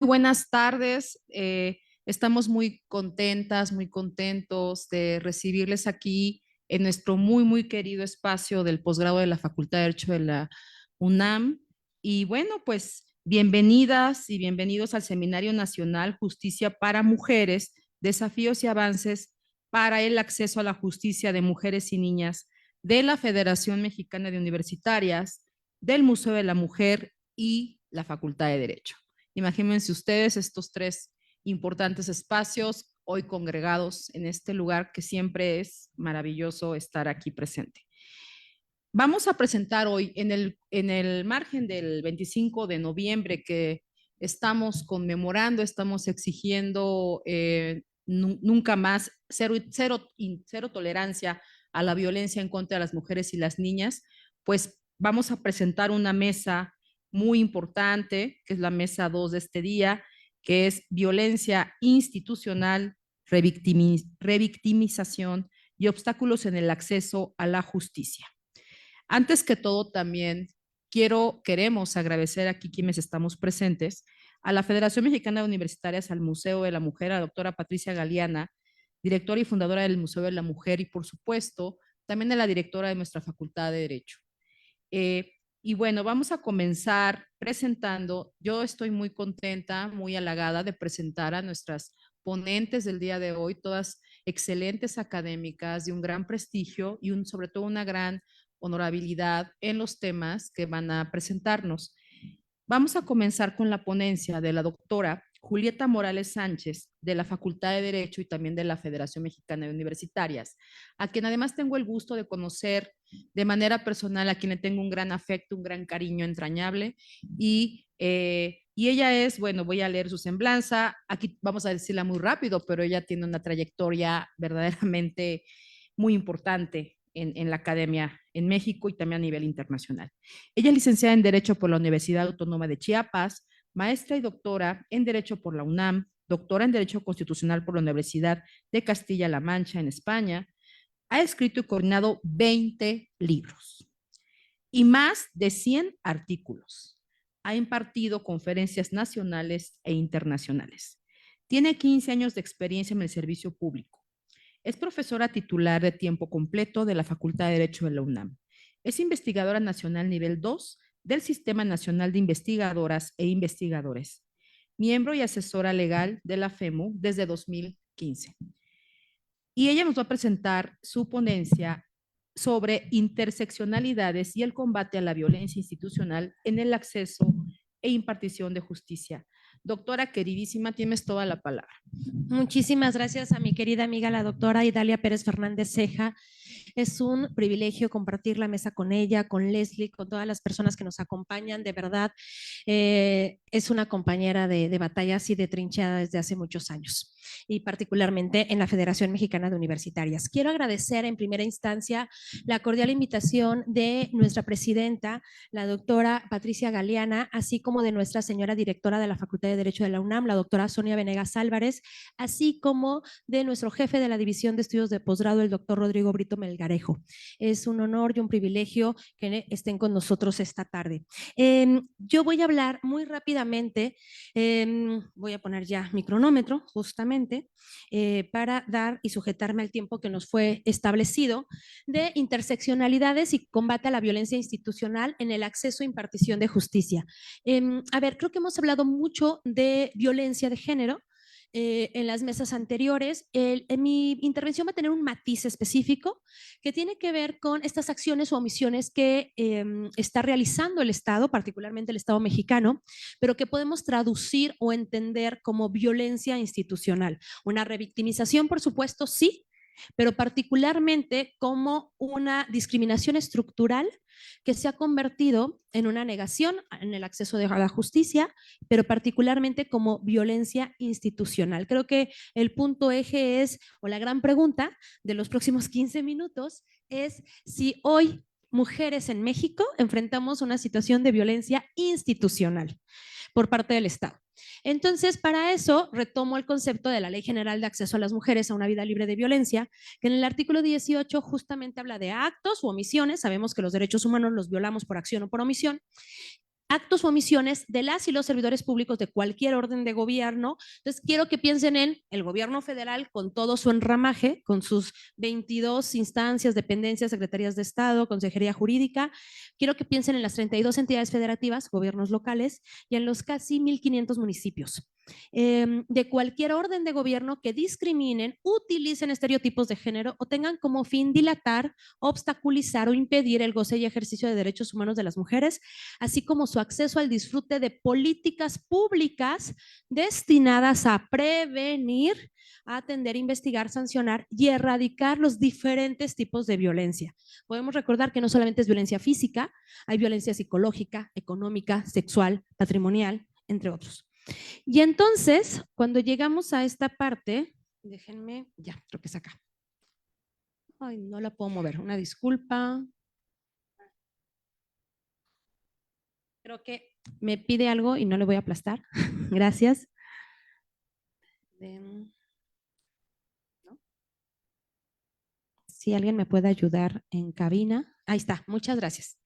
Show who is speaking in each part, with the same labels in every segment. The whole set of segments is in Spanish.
Speaker 1: Buenas tardes. Estamos muy contentas, muy contentos de recibirles aquí en nuestro muy querido espacio del posgrado de la Facultad de Derecho de la UNAM. Y bueno, pues bienvenidas y bienvenidos al Seminario Nacional Justicia para Mujeres, Desafíos y Avances para el Acceso a la Justicia de Mujeres y Niñas de la Federación Mexicana de Universitarias, del Museo de la Mujer y la Facultad de Derecho. Imagínense ustedes estos tres importantes espacios hoy congregados en este lugar que siempre es maravilloso estar aquí presente. Vamos a presentar hoy en el margen del 25 de noviembre que estamos conmemorando, estamos exigiendo nunca más cero tolerancia a la violencia en contra de las mujeres y las niñas, pues vamos a presentar una mesa muy importante, que es la mesa 2 de este día, que es violencia institucional, revictimización y obstáculos en el acceso a la justicia. Antes que todo, también queremos agradecer aquí quienes estamos presentes, a la Federación Mexicana de Universitarias, al Museo de la Mujer, a la doctora Patricia Galeana, directora y fundadora del Museo de la Mujer, y por supuesto, también a la directora de nuestra Facultad de Derecho. Y bueno, vamos a comenzar presentando. Yo estoy muy contenta, muy halagada de presentar a nuestras ponentes del día de hoy, todas excelentes académicas de un gran prestigio y sobre todo una gran honorabilidad en los temas que van a presentarnos. Vamos a comenzar con la ponencia de la doctora Julieta Morales Sánchez, de la Facultad de Derecho y también de la Federación Mexicana de Universitarias, a quien además tengo el gusto de conocer de manera personal, a quien le tengo un gran afecto, un gran cariño entrañable. Y ella es, bueno, voy a leer su semblanza, aquí vamos a decirla muy rápido, pero ella tiene una trayectoria verdaderamente muy importante en la academia en México y también a nivel internacional. Ella es licenciada en Derecho por la Universidad Autónoma de Chiapas, maestra y doctora en Derecho por la UNAM, doctora en Derecho Constitucional por la Universidad de Castilla-La Mancha en España. Ha escrito y coordinado 20 libros y más de 100 artículos. Ha impartido conferencias nacionales e internacionales. Tiene 15 años de experiencia en el servicio público. Es profesora titular de tiempo completo de la Facultad de Derecho de la UNAM. Es investigadora nacional nivel 2 del Sistema Nacional de Investigadoras e Investigadores. Miembro y asesora legal de la FEMU desde 2015. Y ella nos va a presentar su ponencia sobre interseccionalidades y el combate a la violencia institucional en el acceso e impartición de justicia. Doctora queridísima, tienes toda la palabra.
Speaker 2: Muchísimas gracias a mi querida amiga la doctora Idalia Pérez Fernández Ceja. Es un privilegio compartir la mesa con ella, con Leslie, con todas las personas que nos acompañan. De verdad, es una compañera de batallas y de trinchada desde hace muchos años, y particularmente en la Federación Mexicana de Universitarias. Quiero agradecer en primera instancia la cordial invitación de nuestra presidenta, la doctora Patricia Galeana, así como de nuestra señora directora de la Facultad de Derecho de la UNAM, la doctora Sonia Venegas Álvarez, así como de nuestro jefe de la División de Estudios de Posgrado, el doctor Rodrigo Brito Melgarejo. Es un honor y un privilegio que estén con nosotros esta tarde. Yo voy a hablar muy rápidamente, voy a poner ya mi cronómetro justamente para dar y sujetarme al tiempo que nos fue establecido, de interseccionalidades y combate a la violencia institucional en el acceso e impartición de justicia. A ver, creo que hemos hablado mucho de violencia de género en las mesas anteriores. En mi intervención va a tener un matiz específico que tiene que ver con estas acciones o omisiones que está realizando el Estado, particularmente el Estado mexicano, pero que podemos traducir o entender como violencia institucional. Una revictimización, por supuesto, sí, pero particularmente como una discriminación estructural que se ha convertido en una negación en el acceso a la justicia, pero particularmente como violencia institucional. Creo que el punto eje es, o la gran pregunta de los próximos 15 minutos, es si hoy mujeres en México enfrentamos una situación de violencia institucional por parte del Estado. Entonces, para eso retomo el concepto de la Ley General de Acceso a las Mujeres a una Vida Libre de Violencia, que en el artículo 18 justamente habla de actos u omisiones. Sabemos que los derechos humanos los violamos por acción o por omisión, actos o omisiones de las y los servidores públicos de cualquier orden de gobierno. Entonces, quiero que piensen en el gobierno federal con todo su enramaje, con sus 22 instancias, dependencias, secretarías de Estado, consejería jurídica. Quiero que piensen en las 32 entidades federativas, gobiernos locales, y en los casi 1,500 municipios. De cualquier orden de gobierno que discriminen, utilicen estereotipos de género o tengan como fin dilatar, obstaculizar o impedir el goce y ejercicio de derechos humanos de las mujeres, así como su acceso al disfrute de políticas públicas destinadas a prevenir, a atender, investigar, sancionar y erradicar los diferentes tipos de violencia. Podemos recordar que no solamente es violencia física, hay violencia psicológica, económica, sexual, patrimonial, entre otros. Y entonces, cuando llegamos a esta parte, déjenme, ya, creo que es acá. Ay, no la puedo mover, una disculpa. Creo que me pide algo y no le voy a aplastar. Gracias. ¿No? Si alguien me puede ayudar en cabina. Ahí está, muchas gracias.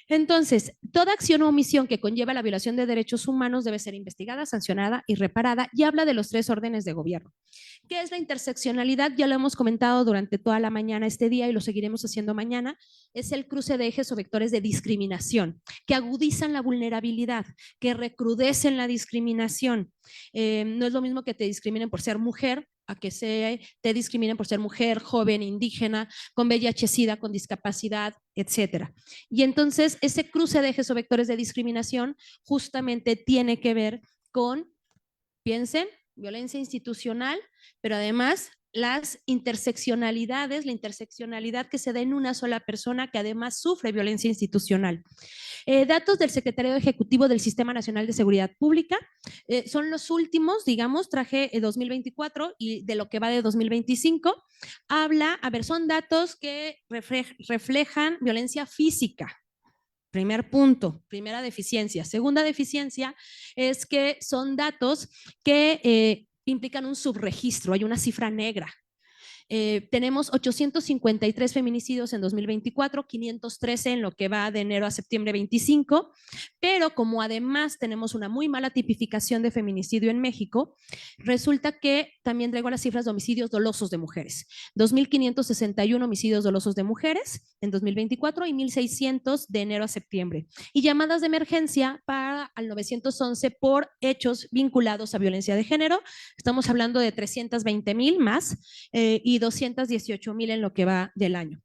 Speaker 2: Entonces, toda acción o omisión que conlleva la violación de derechos humanos debe ser investigada, sancionada y reparada, y habla de los 3 órdenes de gobierno. ¿Qué es la interseccionalidad? Ya lo hemos comentado durante toda la mañana este día y lo seguiremos haciendo mañana. Es el cruce de ejes o vectores de discriminación que agudizan la vulnerabilidad, que recrudecen la discriminación. No es lo mismo que te discriminen por ser mujer a que te discriminen por ser mujer, joven, indígena, con VIH-Sida, con discapacidad, etcétera. Y entonces ese cruce de ejes o vectores de discriminación justamente tiene que ver con, piensen, violencia institucional, pero además las interseccionalidades, la interseccionalidad que se da en una sola persona que además sufre violencia institucional. Datos del Secretariado Ejecutivo del Sistema Nacional de Seguridad Pública, son los últimos, digamos, traje 2024 y de lo que va de 2025, habla, a ver, son datos que reflejan violencia física. Primer punto, primera deficiencia. Segunda deficiencia es que son datos que implican un subregistro, hay una cifra negra. Tenemos 853 feminicidios en 2024, 513 en lo que va de enero a septiembre 25, pero como además tenemos una muy mala tipificación de feminicidio en México, resulta que también traigo las cifras de homicidios dolosos de mujeres. 2,561 homicidios dolosos de mujeres en 2024 y 1,600 de enero a septiembre. Y llamadas de emergencia para al 911 por hechos vinculados a violencia de género. Estamos hablando de 320,000 más y 218,000 en lo que va del año.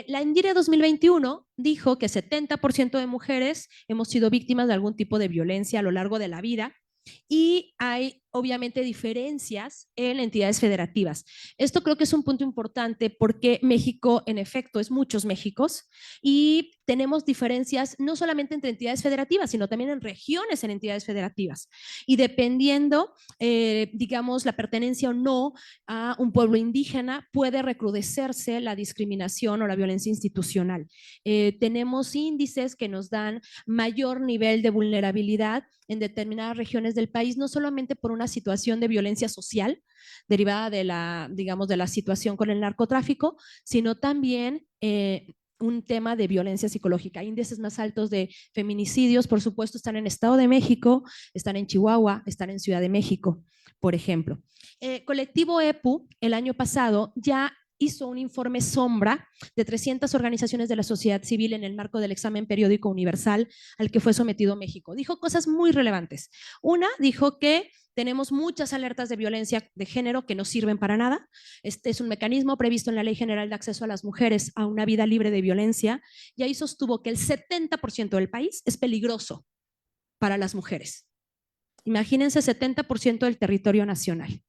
Speaker 2: La INDIRE 2021 dijo que 70% de mujeres hemos sido víctimas de algún tipo de violencia a lo largo de la vida y hay obviamente diferencias en entidades federativas. Esto creo que es un punto importante porque México, en efecto, es muchos Méxicos y tenemos diferencias no solamente entre entidades federativas, sino también en regiones en entidades federativas. Y dependiendo, digamos, la pertenencia o no a un pueblo indígena, puede recrudecerse la discriminación o la violencia institucional. Tenemos índices que nos dan mayor nivel de vulnerabilidad en determinadas regiones del país, no solamente por una situación de violencia social derivada de la, digamos, de la situación con el narcotráfico, sino también un tema de violencia psicológica. Índices más altos de feminicidios, por supuesto, están en Estado de México, están en Chihuahua, están en Ciudad de México, por ejemplo. Colectivo EPU, el año pasado, ya hizo un informe sombra de 300 organizaciones de la sociedad civil en el marco del examen periódico universal al que fue sometido México. Dijo cosas muy relevantes. Una, dijo que tenemos muchas alertas de violencia de género que no sirven para nada. Este es un mecanismo previsto en la Ley General de Acceso a las Mujeres a una vida libre de violencia, y ahí sostuvo que el 70% del país es peligroso para las mujeres. Imagínense, 70% del territorio nacional.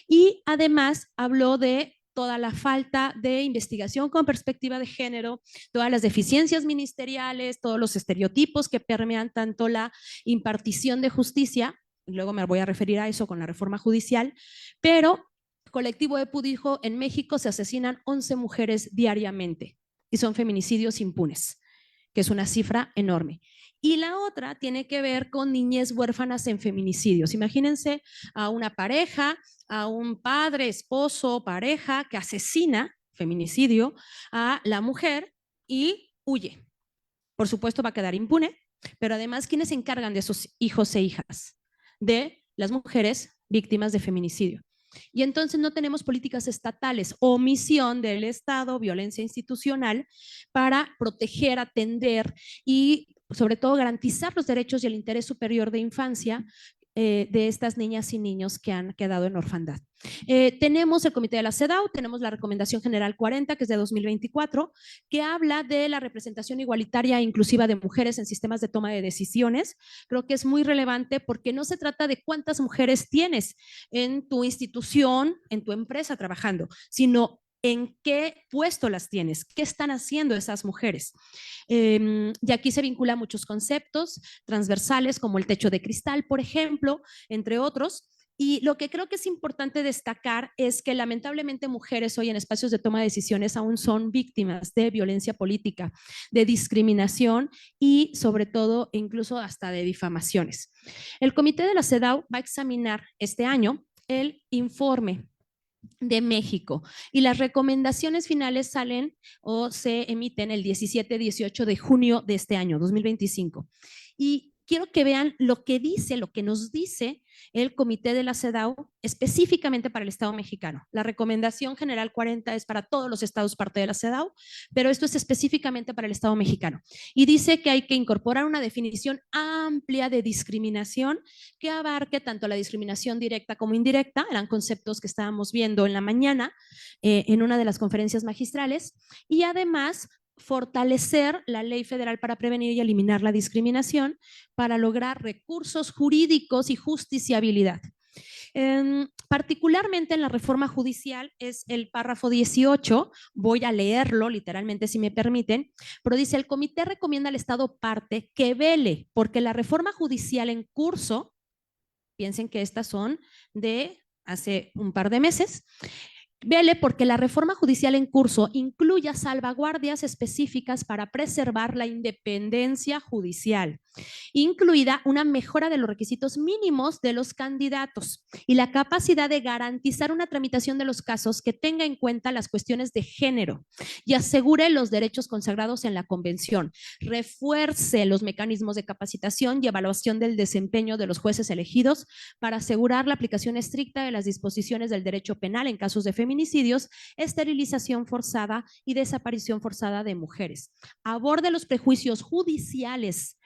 Speaker 2: Y además habló de toda la falta de investigación con perspectiva de género, todas las deficiencias ministeriales, todos los estereotipos que permean tanto la impartición de justicia, luego me voy a referir a eso con la reforma judicial, pero Colectivo EPU dijo, en México se asesinan 11 mujeres diariamente y son feminicidios impunes, que es una cifra enorme. Y la otra tiene que ver con niñez huérfanas en feminicidios. Imagínense a una pareja, a un padre, esposo, pareja que asesina, feminicidio, a la mujer y huye. Por supuesto va a quedar impune, Pero además, ¿quiénes se encargan de esos hijos e hijas? De las mujeres víctimas de feminicidio. Y entonces no tenemos políticas estatales, omisión del Estado, violencia institucional para proteger, atender y sobre todo garantizar los derechos y el interés superior de infancia de estas niñas y niños que han quedado en orfandad. Tenemos el Comité de la CEDAW, tenemos la Recomendación General 40, que es de 2024, que habla de la representación igualitaria e inclusiva de mujeres en sistemas de toma de decisiones. Creo que es muy relevante porque no se trata de cuántas mujeres tienes en tu institución, en tu empresa trabajando, sino en qué puesto las tienes, qué están haciendo esas mujeres. Y aquí se vincula a muchos conceptos transversales como el techo de cristal, por ejemplo, entre otros. Y lo que creo que es importante destacar es que lamentablemente mujeres hoy en espacios de toma de decisiones aún son víctimas de violencia política, de discriminación y sobre todo incluso hasta de difamaciones. El Comité de la CEDAW va a examinar este año el informe de México y las recomendaciones finales salen o se emiten el 17-18 de junio de este año, 2025. Y quiero que vean lo que dice, lo que nos dice el Comité de la CEDAW específicamente para el Estado mexicano. La Recomendación General 40 es para todos los estados parte de la CEDAW, pero esto es específicamente para el Estado mexicano. Y dice que hay que incorporar una definición amplia de discriminación que abarque tanto la discriminación directa como indirecta, eran conceptos que estábamos viendo en la mañana en una de las conferencias magistrales, y además fortalecer la ley federal para prevenir y eliminar la discriminación para lograr recursos jurídicos y justiciabilidad. Particularmente en la reforma judicial es el párrafo 18, voy a leerlo literalmente si me permiten, pero dice: el comité recomienda al Estado parte que vele porque la reforma judicial en curso, piensen que estas son de hace un par de meses, vele porque la reforma judicial en curso incluya salvaguardias específicas para preservar la independencia judicial, incluida una mejora de los requisitos mínimos de los candidatos y la capacidad de garantizar una tramitación de los casos que tenga en cuenta las cuestiones de género y asegure los derechos consagrados en la Convención, refuerce los mecanismos de capacitación y evaluación del desempeño de los jueces elegidos para asegurar la aplicación estricta de las disposiciones del derecho penal en casos de feminicidios, esterilización forzada y desaparición forzada de mujeres. Aborde los prejuicios judiciales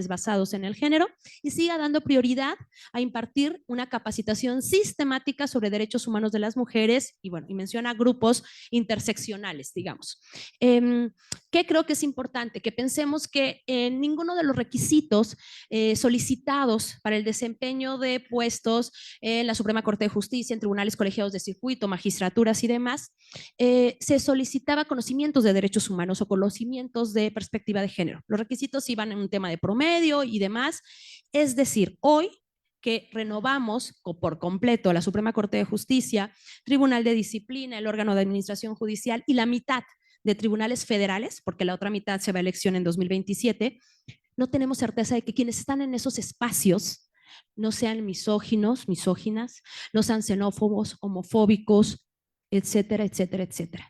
Speaker 2: basados en el género y siga dando prioridad a impartir una capacitación sistemática sobre derechos humanos de las mujeres y bueno, y menciona grupos interseccionales, digamos. ¿Qué creo que es importante? Que pensemos que en ninguno de los requisitos solicitados para el desempeño de puestos en la Suprema Corte de Justicia, en tribunales colegiados de circuito, magistraturas y demás, se solicitaba conocimientos de derechos humanos o conocimientos de perspectiva de género. Los requisitos iban en un tema de promedio y demás. Es decir, hoy que renovamos por completo la Suprema Corte de Justicia, Tribunal de Disciplina, el órgano de administración judicial y la mitad de tribunales federales, porque la otra mitad se va a elección en 2027, no tenemos certeza de que quienes están en esos espacios no sean misóginos, misóginas, no sean xenófobos, homofóbicos, etcétera, etcétera, etcétera.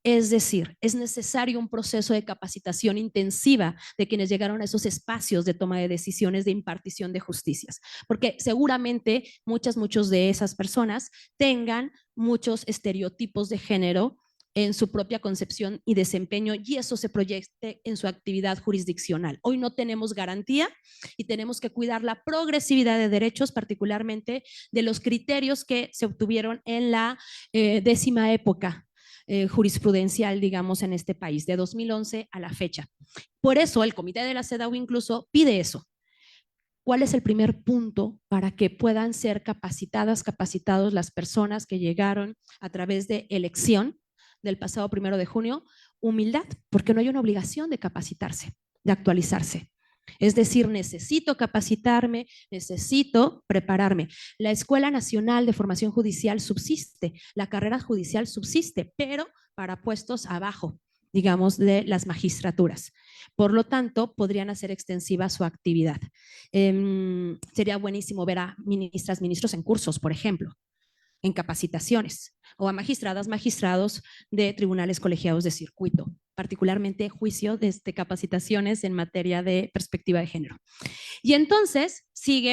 Speaker 2: Es decir, es necesario un proceso de capacitación intensiva de quienes llegaron a esos espacios de toma de decisiones, de impartición de justicias, porque seguramente muchos de esas personas tengan muchos estereotipos de género en su propia concepción y desempeño y eso se proyecte en su actividad jurisdiccional. Hoy no tenemos garantía y tenemos que cuidar la progresividad de derechos, particularmente de los criterios que se obtuvieron en la 10ª época jurisprudencial, digamos, en este país, de 2011 a la fecha. Por eso el Comité de la CEDAW incluso pide eso. ¿Cuál es el primer punto para que puedan ser capacitados las personas que llegaron a través de elección del pasado 1 de junio? Humildad, porque no hay una obligación de capacitarse, de actualizarse. Es decir, necesito capacitarme, necesito prepararme. La Escuela Nacional de Formación Judicial subsiste, la carrera judicial subsiste, pero para puestos abajo, digamos, de las magistraturas. Por lo tanto, podrían hacer extensiva su actividad. Sería buenísimo ver a ministras, ministros en cursos, por ejemplo, en capacitaciones, o a magistradas, magistrados de tribunales colegiados de circuito, particularmente juicio de capacitaciones en materia de perspectiva de género. Y entonces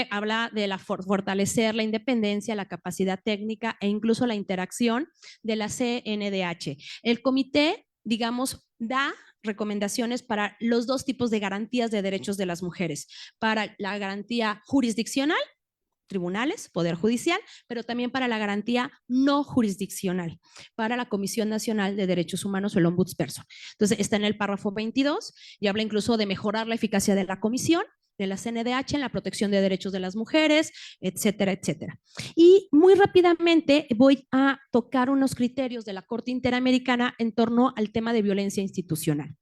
Speaker 2: habla de fortalecer la independencia, la capacidad técnica e incluso la interacción de la CNDH. El comité, digamos, da recomendaciones para los dos tipos de garantías de derechos de las mujeres, para la garantía jurisdiccional, tribunales, Poder Judicial, pero también para la garantía no jurisdiccional, para la Comisión Nacional de Derechos Humanos o el Ombudsperson. Entonces, está en el párrafo 22 y habla incluso de mejorar la eficacia de la comisión, de la CNDH en la protección de derechos de las mujeres, etcétera, etcétera. Y muy rápidamente voy a tocar unos criterios de la Corte Interamericana en torno al tema de violencia institucional.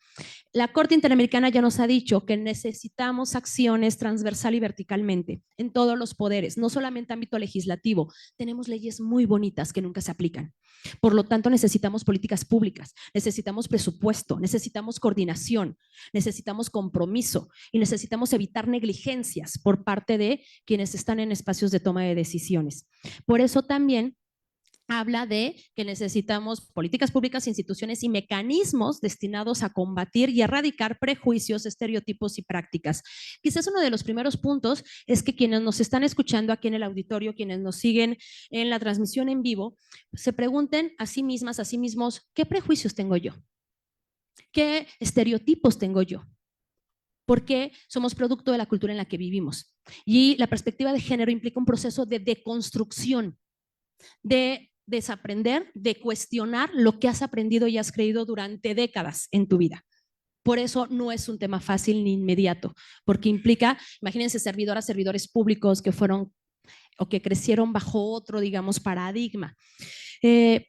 Speaker 2: La Corte Interamericana ya nos ha dicho que necesitamos acciones transversal y verticalmente en todos los poderes, no solamente ámbito legislativo. Tenemos leyes muy bonitas que nunca se aplican. Por lo tanto, necesitamos políticas públicas, necesitamos presupuesto, necesitamos coordinación, necesitamos compromiso y necesitamos evitar negligencias por parte de quienes están en espacios de toma de decisiones. Por eso también habla de que necesitamos políticas públicas, instituciones y mecanismos destinados a combatir y erradicar prejuicios, estereotipos y prácticas. Quizás uno de los primeros puntos es que quienes nos están escuchando aquí en el auditorio, quienes nos siguen en la transmisión en vivo, se pregunten a sí mismas, a sí mismos, ¿qué prejuicios tengo yo? ¿Qué estereotipos tengo yo? Porque somos producto de la cultura en la que vivimos. Y la perspectiva de género implica un proceso de deconstrucción, de desaprender, de cuestionar lo que has aprendido y has creído durante décadas en tu vida. Por eso no es un tema fácil ni inmediato, porque implica, imagínense servidoras, servidores públicos que fueron o que crecieron bajo otro, digamos, paradigma.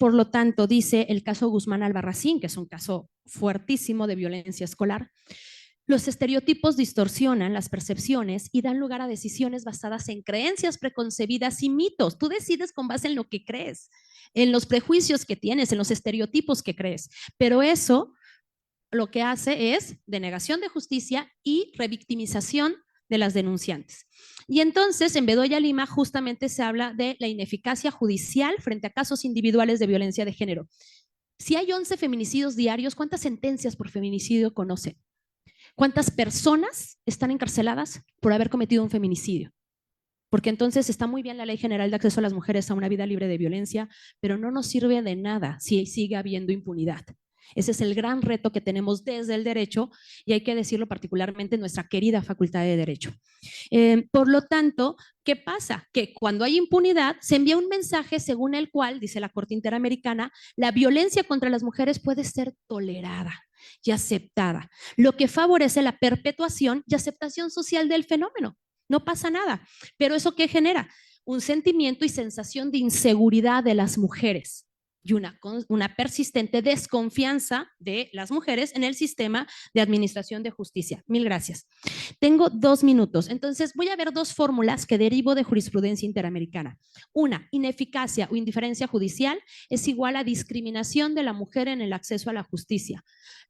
Speaker 2: Por lo tanto, dice el caso Guzmán Albarracín, que es un caso fuertísimo de violencia escolar. Los estereotipos distorsionan las percepciones y dan lugar a decisiones basadas en creencias preconcebidas y mitos. Tú decides con base en lo que crees, en los prejuicios que tienes, en los estereotipos que crees. Pero eso lo que hace es denegación de justicia y revictimización de las denunciantes. Y entonces, en Bedoya Lima, justamente se habla de la ineficacia judicial frente a casos individuales de violencia de género. Si hay 11 feminicidios diarios, ¿cuántas sentencias por feminicidio conocen? ¿Cuántas personas están encarceladas por haber cometido un feminicidio? Porque entonces está muy bien la Ley General de Acceso a las Mujeres a una vida libre de violencia, pero no nos sirve de nada si sigue habiendo impunidad. Ese es el gran reto que tenemos desde el derecho y hay que decirlo particularmente en nuestra querida Facultad de Derecho. Por lo tanto, ¿qué pasa? Que cuando hay impunidad se envía un mensaje según el cual, dice la Corte Interamericana, la violencia contra las mujeres puede ser tolerada y aceptada, lo que favorece la perpetuación y aceptación social del fenómeno. No pasa nada, pero ¿eso qué genera? Un sentimiento y sensación de inseguridad de las mujeres y una persistente desconfianza de las mujeres en el sistema de administración de justicia. Mil gracias. Tengo 2 minutos, entonces voy a ver 2 fórmulas que derivo de jurisprudencia interamericana. Una, ineficacia o indiferencia judicial es igual a discriminación de la mujer en el acceso a la justicia.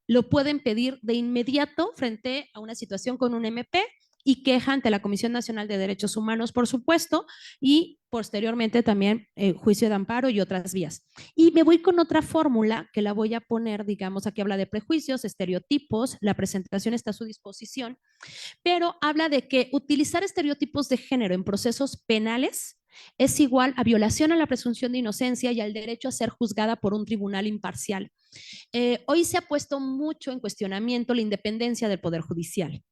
Speaker 2: Lo pueden pedir de inmediato frente a una situación con un MP y queja ante la Comisión Nacional de Derechos Humanos, por supuesto, y posteriormente también juicio de amparo y otras vías. Y me voy con otra fórmula que la voy a poner, digamos, aquí habla de prejuicios, estereotipos, la presentación está a su disposición, pero habla de que utilizar estereotipos de género en procesos penales es igual a violación a la presunción de inocencia y al derecho a ser juzgada por un tribunal imparcial. Hoy se ha puesto mucho en cuestionamiento la independencia del Poder Judicial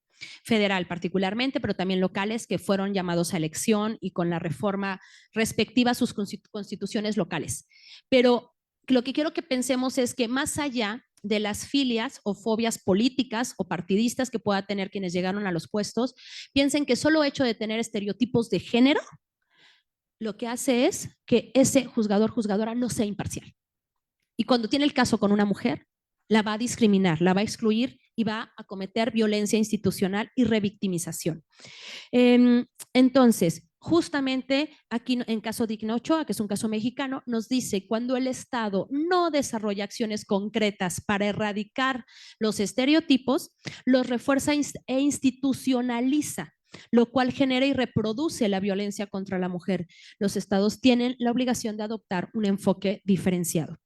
Speaker 2: federal particularmente, pero también locales que fueron llamados a elección y con la reforma respectiva a sus constituciones locales. Pero lo que quiero que pensemos es que más allá de las filias o fobias políticas o partidistas que pueda tener quienes llegaron a los puestos, piensen que solo hecho de tener estereotipos de género, lo que hace es que ese juzgador, juzgadora no sea imparcial. Y cuando tiene el caso con una mujer, la va a discriminar, la va a excluir y va a cometer violencia institucional y revictimización. Entonces, justamente aquí en caso de Digna Ochoa, que es un caso mexicano, nos dice cuando el Estado no desarrolla acciones concretas para erradicar los estereotipos, los refuerza e institucionaliza, lo cual genera y reproduce la violencia contra la mujer. Los estados tienen la obligación de adoptar un enfoque diferenciado.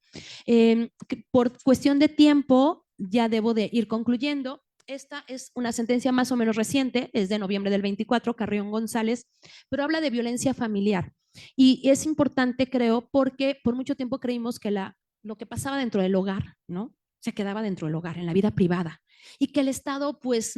Speaker 2: Por cuestión de tiempo, ya debo de ir concluyendo. Esta es una sentencia más o menos reciente, es de noviembre del 24, Carrión González, pero habla de violencia familiar. Y es importante, creo, porque por mucho tiempo creímos que lo que pasaba dentro del hogar, ¿no? Se quedaba dentro del hogar, en la vida privada, y que el Estado, pues,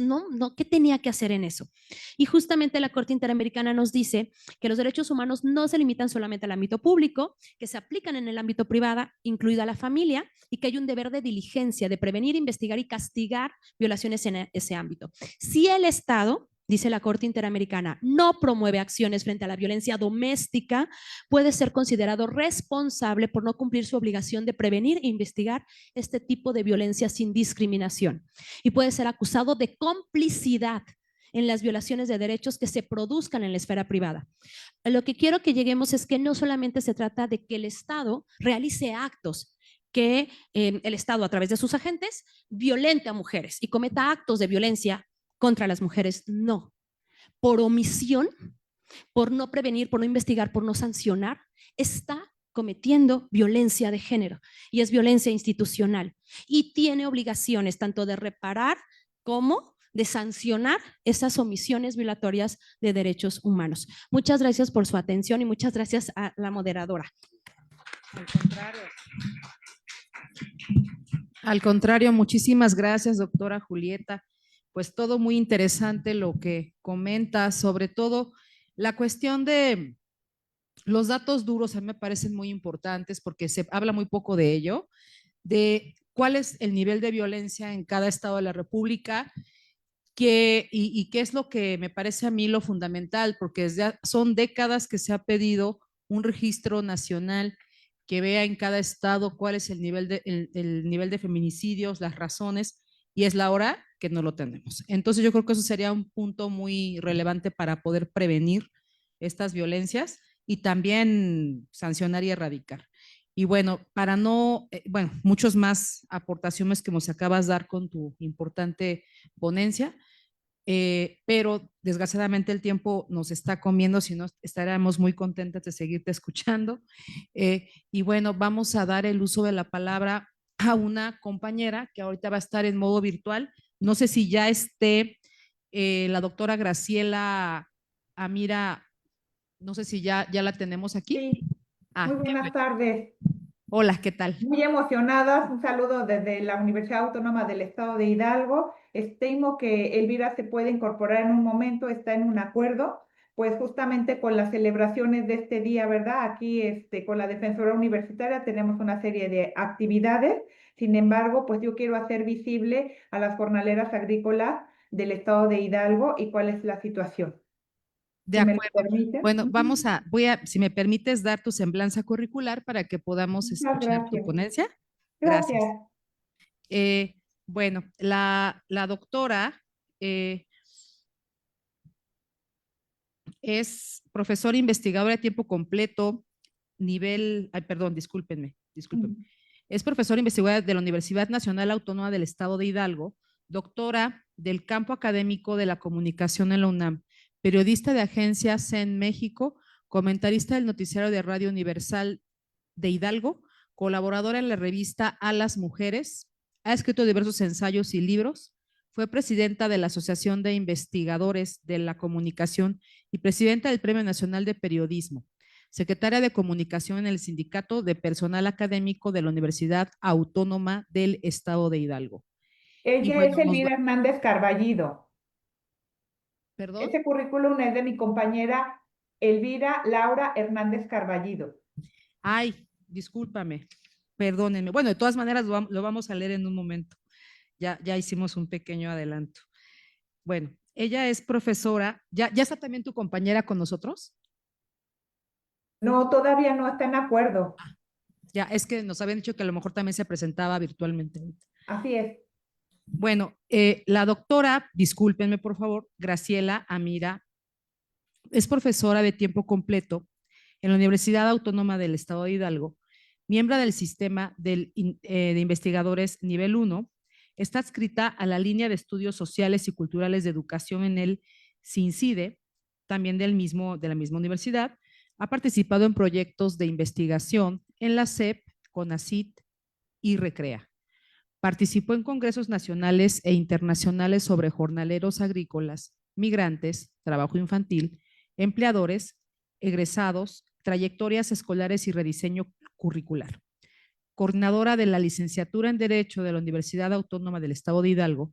Speaker 2: ¿qué tenía que hacer en eso? Y justamente la Corte Interamericana nos dice que los derechos humanos no se limitan solamente al ámbito público, que se aplican en el ámbito privado, incluida la familia, y que hay un deber de diligencia, de prevenir, investigar y castigar violaciones en ese ámbito. Si el Estado, dice la Corte Interamericana, no promueve acciones frente a la violencia doméstica, puede ser considerado responsable por no cumplir su obligación de prevenir e investigar este tipo de violencia sin discriminación, y puede ser acusado de complicidad en las violaciones de derechos que se produzcan en la esfera privada. Lo que quiero que lleguemos es que no solamente se trata de que el Estado realice actos, que el Estado, a través de sus agentes, violente a mujeres y cometa actos de violencia contra las mujeres. No. Por omisión, por no prevenir, por no investigar, por no sancionar, está cometiendo violencia de género, y es violencia institucional, y tiene obligaciones tanto de reparar como de sancionar esas omisiones violatorias de derechos humanos. Muchas gracias por su atención y muchas gracias a la moderadora.
Speaker 1: Al contrario. Al contrario, muchísimas gracias, doctora Julieta. Pues todo muy interesante lo que comenta, sobre todo la cuestión de los datos duros a mí me parecen muy importantes porque se habla muy poco de ello, de cuál es el nivel de violencia en cada estado de la República, y qué es lo que me parece a mí lo fundamental, porque son décadas que se ha pedido un registro nacional que vea en cada estado cuál es el nivel de feminicidios, las razones, y es la hora que no lo tenemos. Entonces yo creo que eso sería un punto muy relevante para poder prevenir estas violencias y también sancionar y erradicar. Y bueno, para no, bueno, muchos más aportaciones que nos acabas de dar con tu importante ponencia, pero desgraciadamente el tiempo nos está comiendo, si no estaríamos muy contentas de seguirte escuchando. Y bueno, vamos a dar el uso de la palabra a una compañera que ahorita va a estar en modo virtual. No sé si ya esté la doctora Graciela Amira, no sé si ya la tenemos aquí.
Speaker 3: Sí, muy
Speaker 1: Ah, qué
Speaker 3: buenas
Speaker 1: bueno.
Speaker 3: tardes.
Speaker 1: Hola, ¿qué tal?
Speaker 3: Muy emocionadas. Un saludo desde la Universidad Autónoma del Estado de Hidalgo. Estimo que Elvira se puede incorporar en un momento, está en un acuerdo, pues justamente con las celebraciones de este día, ¿verdad? Aquí con la Defensora Universitaria tenemos una serie de actividades. Sin embargo, pues yo quiero hacer visible a las jornaleras agrícolas del Estado de Hidalgo y cuál es la situación.
Speaker 1: De
Speaker 3: Si me lo
Speaker 1: acuerdo.
Speaker 3: permiten.
Speaker 1: Bueno, si me permites, dar tu semblanza curricular para que podamos
Speaker 3: Muchas
Speaker 1: escuchar tu
Speaker 3: gracias.
Speaker 1: ponencia. Gracias.
Speaker 3: Gracias.
Speaker 1: Bueno, la doctora eh, es profesora investigadora de tiempo completo, perdón, discúlpenme. Es profesora investigadora de la Universidad Nacional Autónoma del Estado de Hidalgo, doctora del campo académico de la comunicación en la UNAM, periodista de agencia CEN México, comentarista del noticiario de Radio Universal de Hidalgo, colaboradora en la revista A las Mujeres, ha escrito diversos ensayos y libros, fue presidenta de la Asociación de Investigadores de la Comunicación y presidenta del Premio Nacional de Periodismo, secretaria de Comunicación en el Sindicato de Personal Académico de la Universidad Autónoma del Estado de Hidalgo. Y
Speaker 3: Ella es
Speaker 1: bueno,
Speaker 3: Elvira Hernández Carballido.
Speaker 1: perdón.
Speaker 3: Ese currículum es de mi compañera Elvira Laura Hernández Carballido.
Speaker 1: Ay, discúlpame, perdónenme. Bueno, de todas maneras lo vamos a leer en un momento. Ya hicimos un pequeño adelanto. Bueno, ella es profesora. ¿Ya está también tu compañera con nosotros?
Speaker 3: No, todavía no está en acuerdo.
Speaker 1: Ya, es que nos habían dicho que a lo mejor también se presentaba virtualmente.
Speaker 3: Así es.
Speaker 1: Bueno, la doctora, discúlpenme por favor, Graciela Amira, es profesora de tiempo completo en la Universidad Autónoma del Estado de Hidalgo, miembro del sistema de investigadores nivel 1, está adscrita a la línea de estudios sociales y culturales de educación en el CINCIDE, también de la misma universidad, ha participado en proyectos de investigación en la SEP, CONACYT y RECREA. Participó en congresos nacionales e internacionales sobre jornaleros agrícolas, migrantes, trabajo infantil, empleadores, egresados, trayectorias escolares y rediseño curricular. Coordinadora de la licenciatura en Derecho de la Universidad Autónoma del Estado de Hidalgo,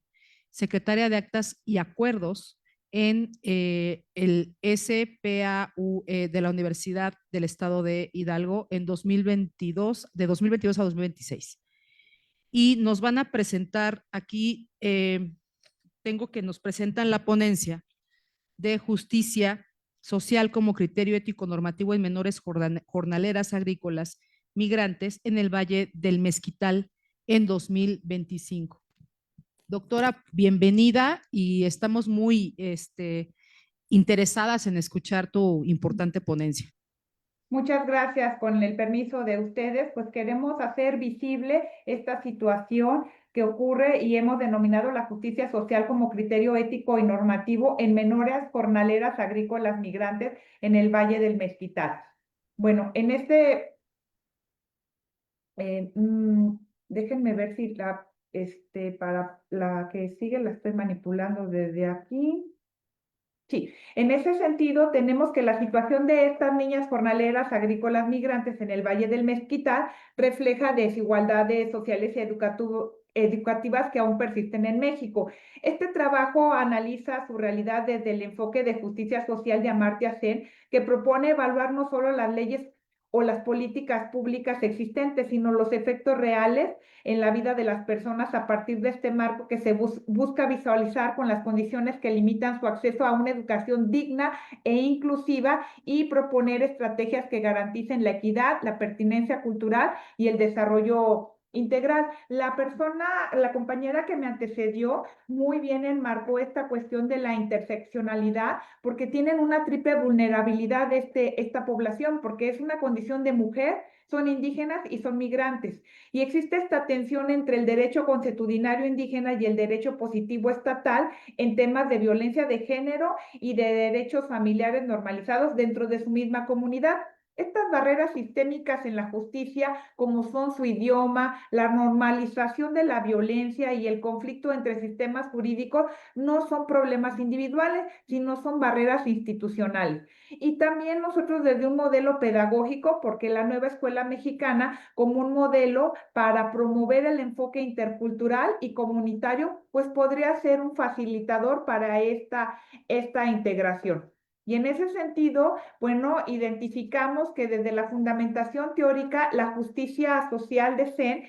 Speaker 1: secretaria de Actas y Acuerdos en el SPAU de la Universidad del Estado de Hidalgo en 2022, de 2022 a 2026. Y nos van a presentar aquí, tengo que nos presentan la ponencia de justicia social como criterio ético normativo en menores jornaleras agrícolas migrantes en el Valle del Mezquital en 2025. Doctora, bienvenida y estamos muy interesadas en escuchar tu importante ponencia.
Speaker 3: Muchas gracias. Con el permiso de ustedes, pues queremos hacer visible esta situación que ocurre y hemos denominado la justicia social como criterio ético y normativo en menores jornaleras agrícolas migrantes en el Valle del Mezquital. Bueno, en eh, mm, déjenme ver si para la que sigue la estoy manipulando desde aquí. Sí, en ese sentido tenemos que la situación de estas niñas jornaleras agrícolas migrantes en el Valle del Mezquital refleja desigualdades sociales y educativas que aún persisten en México. Este trabajo analiza su realidad desde el enfoque de justicia social de Amartya Sen, que propone evaluar no solo las leyes o las políticas públicas existentes, sino los efectos reales en la vida de las personas a partir de este marco que se busca visualizar con las condiciones que limitan su acceso a una educación digna e inclusiva y proponer estrategias que garanticen la equidad, la pertinencia cultural y el desarrollo integral. La compañera que me antecedió muy bien enmarcó esta cuestión de la interseccionalidad porque tienen una triple vulnerabilidad esta población, porque es una condición de mujer, son indígenas y son migrantes. Y existe esta tensión entre el derecho consuetudinario indígena y el derecho positivo estatal en temas de violencia de género y de derechos familiares normalizados dentro de su misma comunidad. Estas barreras sistémicas en la justicia, como son su idioma, la normalización de la violencia y el conflicto entre sistemas jurídicos, no son problemas individuales, sino son barreras institucionales. Y también nosotros desde un modelo pedagógico, porque la nueva escuela mexicana como un modelo para promover el enfoque intercultural y comunitario, pues podría ser un facilitador para esta integración. Y en ese sentido, bueno, identificamos que desde la fundamentación teórica, la justicia social de Sen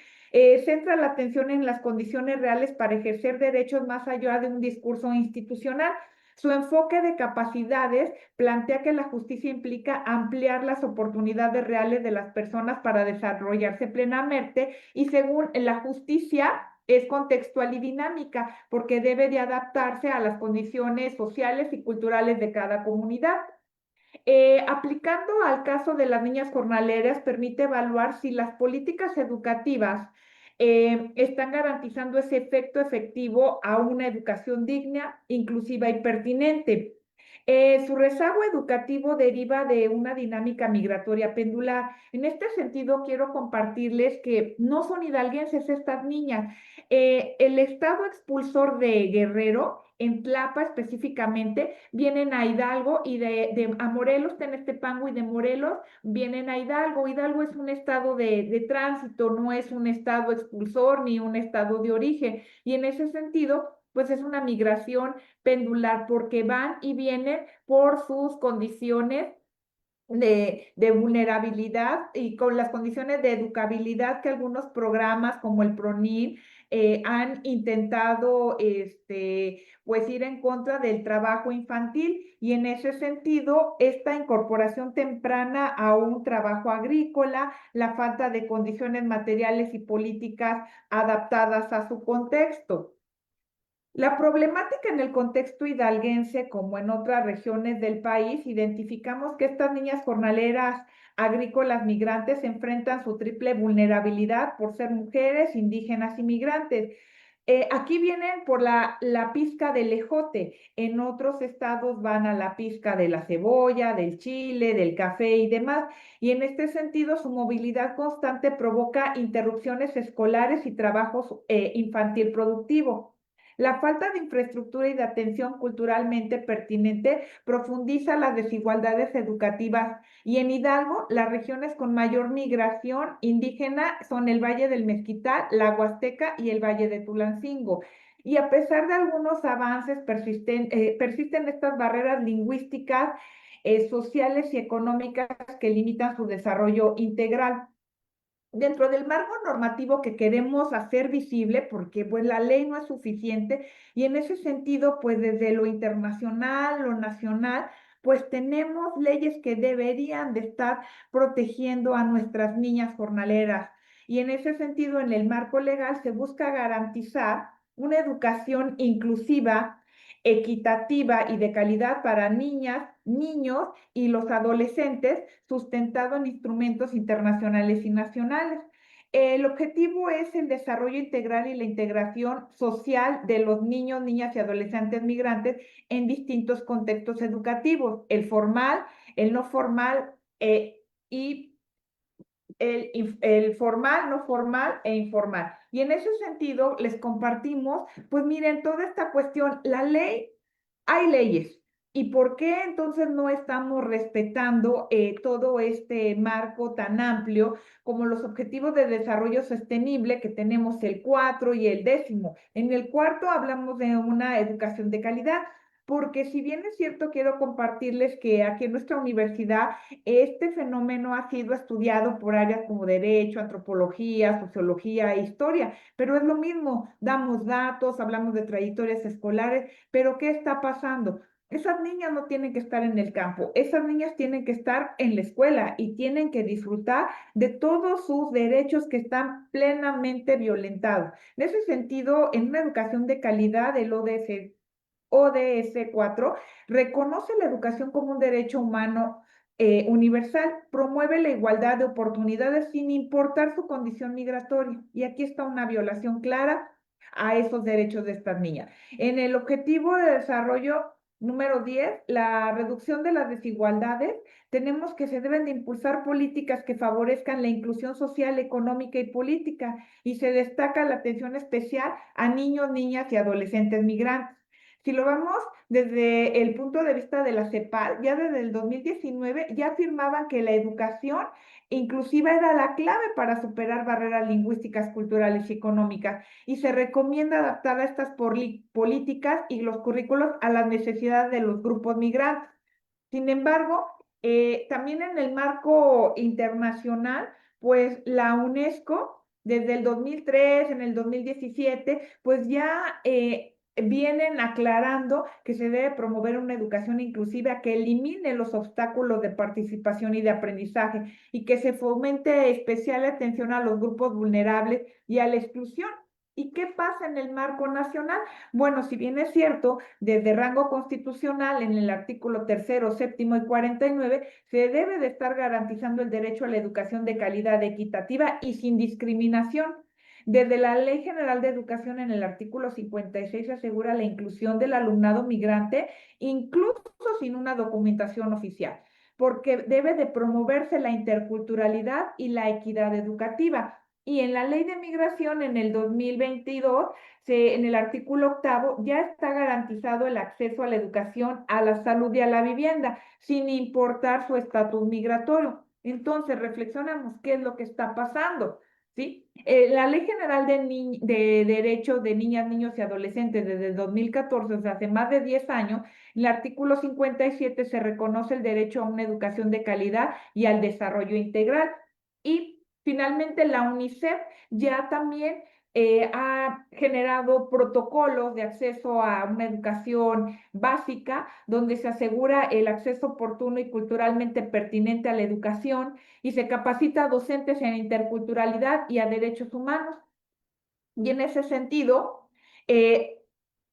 Speaker 3: centra la atención en las condiciones reales para ejercer derechos más allá de un discurso institucional. Su enfoque de capacidades plantea que la justicia implica ampliar las oportunidades reales de las personas para desarrollarse plenamente y según la justicia es contextual y dinámica porque debe de adaptarse a las condiciones sociales y culturales de cada comunidad. Aplicando al caso de las niñas jornaleras, permite evaluar si las políticas educativas están garantizando ese efecto efectivo a una educación digna, inclusiva y pertinente. Su rezago educativo deriva de una dinámica migratoria pendular. En este sentido, quiero compartirles que no son hidalguenses estas niñas. El estado expulsor de Guerrero, en Tlapa específicamente, vienen a Hidalgo y a Morelos, Tenestepango y de Morelos vienen a Hidalgo. Hidalgo es un estado de tránsito, no es un estado expulsor ni un estado de origen. Y en ese sentido, pues es una migración pendular porque van y vienen por sus condiciones de vulnerabilidad y con las condiciones de educabilidad que algunos programas como el PRONIN han intentado pues ir en contra del trabajo infantil y en ese sentido esta incorporación temprana a un trabajo agrícola, la falta de condiciones materiales y políticas adaptadas a su contexto. La problemática en el contexto hidalguense, como en otras regiones del país, identificamos que estas niñas jornaleras agrícolas migrantes enfrentan su triple vulnerabilidad por ser mujeres, indígenas y migrantes. Aquí vienen por la pizca del ejote, en otros estados van a la pizca de la cebolla, del chile, del café y demás. Y en este sentido, su movilidad constante provoca interrupciones escolares y trabajos infantil productivo. La falta de infraestructura y de atención culturalmente pertinente profundiza las desigualdades educativas y en Hidalgo las regiones con mayor migración indígena son el Valle del Mezquital, la Huasteca y el Valle de Tulancingo. Y a pesar de algunos avances, persisten estas barreras lingüísticas, sociales y económicas que limitan su desarrollo integral dentro del marco normativo que queremos hacer visible, porque pues la ley no es suficiente y en ese sentido, pues desde lo internacional, lo nacional, pues tenemos leyes que deberían de estar protegiendo a nuestras niñas jornaleras. Y en ese sentido, en el marco legal se busca garantizar una educación inclusiva, equitativa y de calidad para niñas, niños y los adolescentes, sustentado en instrumentos internacionales y nacionales. El objetivo es el desarrollo integral y la integración social de los niños, niñas y adolescentes migrantes en distintos contextos educativos, el formal, el no formal y el formal, no formal e informal. Y en ese sentido les compartimos, pues miren, toda esta cuestión, la ley, hay leyes. ¿Y por qué entonces no estamos respetando todo este marco tan amplio como los objetivos de desarrollo sostenible que tenemos el 4 y el 10? En el cuarto hablamos de una educación de calidad, porque si bien es cierto, quiero compartirles que aquí en nuestra universidad este fenómeno ha sido estudiado por áreas como derecho, antropología, sociología e historia, pero es lo mismo, damos datos, hablamos de trayectorias escolares, pero ¿qué está pasando? Esas niñas no tienen que estar en el campo, esas niñas tienen que estar en la escuela y tienen que disfrutar de todos sus derechos que están plenamente violentados. En ese sentido, en una educación de calidad, el ODS 4 reconoce la educación como un derecho humano universal, promueve la igualdad de oportunidades sin importar su condición migratoria. Y aquí está una violación clara a esos derechos de estas niñas. En el objetivo de desarrollo número 10, la reducción de las desigualdades, tenemos que se deben de impulsar políticas que favorezcan la inclusión social, económica y política, y se destaca la atención especial a niños, niñas y adolescentes migrantes. Si lo vamos desde el punto de vista de la CEPAL, ya desde el 2019 ya afirmaban que la educación inclusiva era la clave para superar barreras lingüísticas, culturales y económicas, y se recomienda adaptar a estas políticas y los currículos a las necesidades de los grupos migrantes. Sin embargo, también en el marco internacional, pues la UNESCO, desde el 2003, en el 2017, pues ya vienen aclarando que se debe promover una educación inclusiva que elimine los obstáculos de participación y de aprendizaje y que se fomente especial atención a los grupos vulnerables y a la exclusión. ¿Y qué pasa en el marco nacional? Bueno, si bien es cierto, desde rango constitucional, en el artículo 3º, 7º y 49, se debe de estar garantizando el derecho a la educación de calidad equitativa y sin discriminación. Desde la Ley General de Educación, en el artículo 56, se asegura la inclusión del alumnado migrante, incluso sin una documentación oficial, porque debe de promoverse la interculturalidad y la equidad educativa. Y en la Ley de Migración, en el 2022, en el artículo 8, ya está garantizado el acceso a la educación, a la salud y a la vivienda, sin importar su estatus migratorio. Entonces, reflexionamos qué es lo que está pasando, ¿sí? La Ley General de Derechos de Niñas, Niños y Adolescentes desde el 2014, o sea, hace más de 10 años, en el artículo 57 se reconoce el derecho a una educación de calidad y al desarrollo integral. Y finalmente la UNICEF ya también ha generado protocolos de acceso a una educación básica donde se asegura el acceso oportuno y culturalmente pertinente a la educación y se capacita a docentes en interculturalidad y a derechos humanos. Y en ese sentido, eh,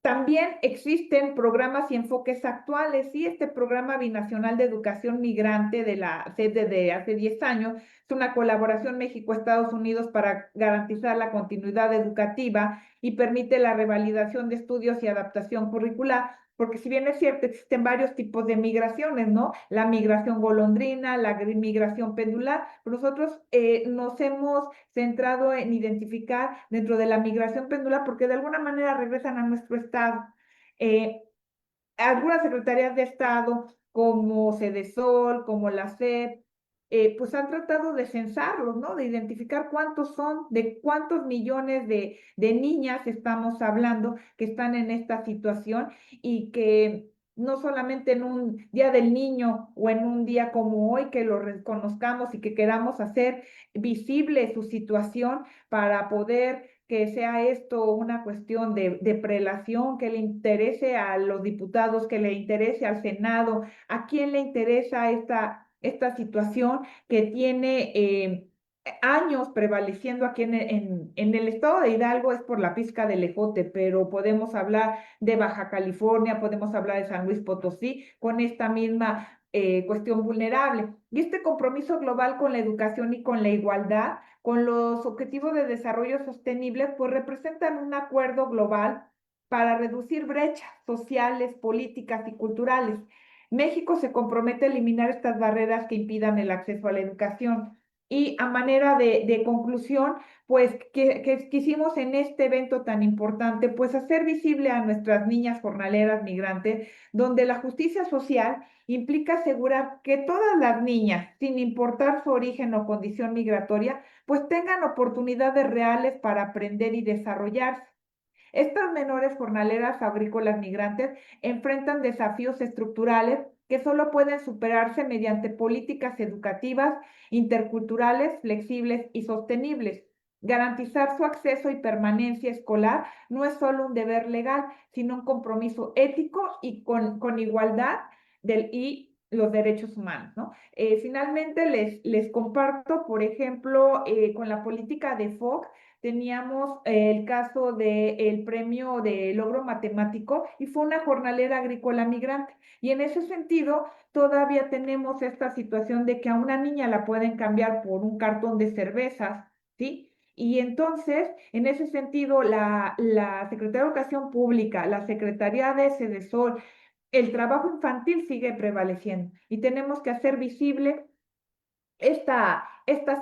Speaker 3: También existen programas y enfoques actuales, y este programa binacional de educación migrante de la sede de hace 10 años es una colaboración México-Estados Unidos para garantizar la continuidad educativa y permite la revalidación de estudios y adaptación curricular, porque si bien es cierto, existen varios tipos de migraciones, ¿no? La migración golondrina, la migración pendular, pero nosotros nos hemos centrado en identificar dentro de la migración pendular porque de alguna manera regresan a nuestro estado. Eh, Algunas secretarías de Estado, como Cedesol, como la SEP, pues han tratado de censarlos, ¿no? De identificar cuántos son, de cuántos millones de niñas estamos hablando que están en esta situación y que no solamente en un día del niño o en un día como hoy que lo reconozcamos y que queramos hacer visible su situación para poder que sea esto una cuestión de prelación, que le interese a los diputados, que le interese al Senado, a quién le interesa esta situación que tiene años prevaleciendo aquí en el estado de Hidalgo, es por la pizca del ejote, pero podemos hablar de Baja California, podemos hablar de San Luis Potosí, con esta misma cuestión vulnerable. Y este compromiso global con la educación y con la igualdad, con los objetivos de desarrollo sostenible, pues representan un acuerdo global para reducir brechas sociales, políticas y culturales. México se compromete a eliminar estas barreras que impidan el acceso a la educación. Y a manera de conclusión, pues que quisimos en este evento tan importante, pues hacer visible a nuestras niñas jornaleras migrantes, donde la justicia social implica asegurar que todas las niñas, sin importar su origen o condición migratoria, pues tengan oportunidades reales para aprender y desarrollarse. Estas menores jornaleras agrícolas migrantes enfrentan desafíos estructurales que solo pueden superarse mediante políticas educativas, interculturales, flexibles y sostenibles. Garantizar su acceso y permanencia escolar no es solo un deber legal, sino un compromiso ético y con igualdad y los derechos humanos, ¿no? Finalmente, les comparto, por ejemplo, con la política de FOC, teníamos el caso del premio de logro matemático y fue una jornalera agrícola migrante. Y en ese sentido, todavía tenemos esta situación de que a una niña la pueden cambiar por un cartón de cervezas, ¿sí? Y entonces, en ese sentido, la Secretaría de Educación Pública, la Secretaría de Cedesol, el trabajo infantil sigue prevaleciendo y tenemos que hacer visible esta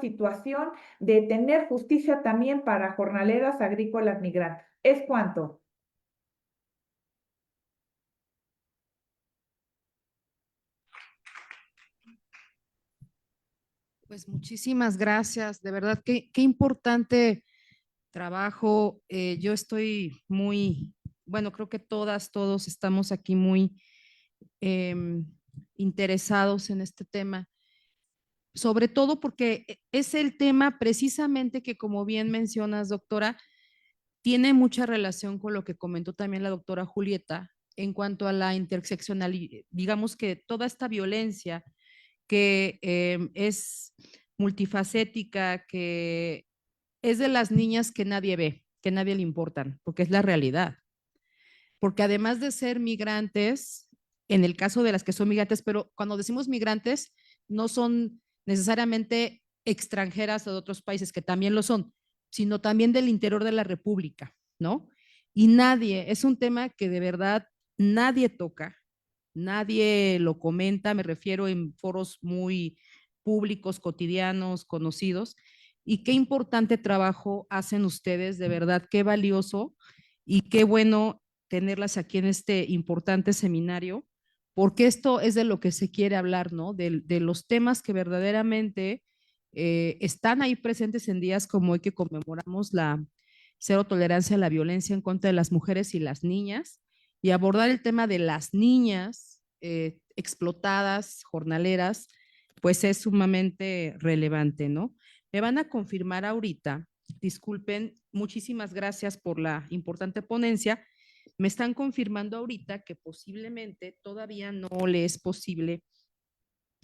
Speaker 3: situación de tener justicia también para jornaleras agrícolas migrantes. ¿Es cuánto?
Speaker 1: Pues muchísimas gracias, de verdad, qué importante trabajo. Yo estoy muy, bueno, creo que todos estamos aquí muy em, interesados en este tema, sobre todo porque es el tema precisamente que, como bien mencionas, doctora, tiene mucha relación con lo que comentó también la doctora Julieta en cuanto a la interseccionalidad, digamos que toda esta violencia que es multifacética, que es de las niñas que nadie ve, que nadie le importan, porque es la realidad. Porque además de ser migrantes, en el caso de las que son migrantes, pero cuando decimos migrantes, no son necesariamente extranjeras o de otros países, que también lo son, sino también del interior de la República, ¿no? Y nadie, es un tema que de verdad nadie toca, nadie lo comenta, me refiero en foros muy públicos, cotidianos, conocidos, y qué importante trabajo hacen ustedes, de verdad, qué valioso y qué bueno tenerlas aquí en este importante seminario, porque esto es de lo que se quiere hablar, ¿no? De los temas que verdaderamente están ahí presentes en días como hoy que conmemoramos la cero tolerancia a la violencia en contra de las mujeres y las niñas, y abordar el tema de las niñas explotadas, jornaleras, pues es sumamente relevante, ¿no? Me van a confirmar ahorita, disculpen, muchísimas gracias por la importante ponencia. Me están confirmando ahorita que posiblemente todavía no le es posible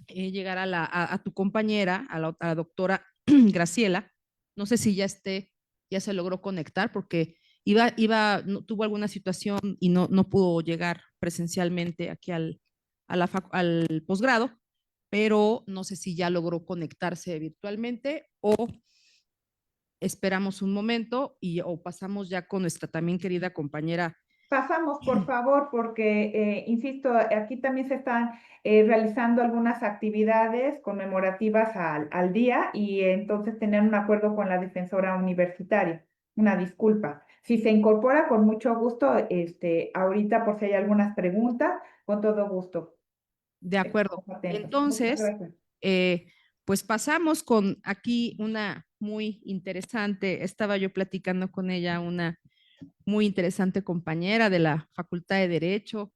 Speaker 1: llegar a tu compañera, a la doctora Graciela. No sé si ya se logró conectar porque tuvo alguna situación y no pudo llegar presencialmente aquí al posgrado, pero no sé si ya logró conectarse virtualmente o esperamos un momento o pasamos ya con nuestra también querida compañera.
Speaker 3: Pasamos, por favor, porque, insisto, aquí también se están realizando algunas actividades conmemorativas al día y entonces tener un acuerdo con la defensora universitaria. Una disculpa. Si se incorpora, con mucho gusto, ahorita por si hay algunas preguntas, con todo gusto.
Speaker 1: De acuerdo.
Speaker 3: Estamos atentos. Muchas
Speaker 1: Entonces,
Speaker 3: gracias.
Speaker 1: pues pasamos con aquí una muy interesante, estaba yo platicando con ella, una muy interesante compañera de la Facultad de Derecho,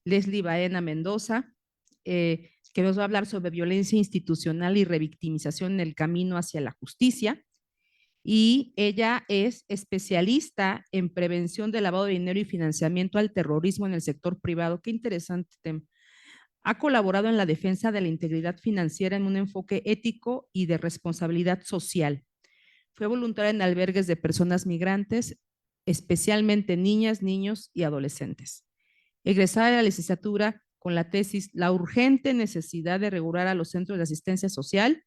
Speaker 1: Leslie Baena Mendoza, que nos va a hablar sobre violencia institucional y revictimización en el camino hacia la justicia. Y ella es especialista en prevención de lavado de dinero y financiamiento al terrorismo en el sector privado. Qué interesante tema. Ha colaborado en la defensa de la integridad financiera en un enfoque ético y de responsabilidad social. Fue voluntaria en albergues de personas migrantes, especialmente niñas, niños y adolescentes. Egresada de la licenciatura con la tesis La urgente necesidad de regular a los centros de asistencia social,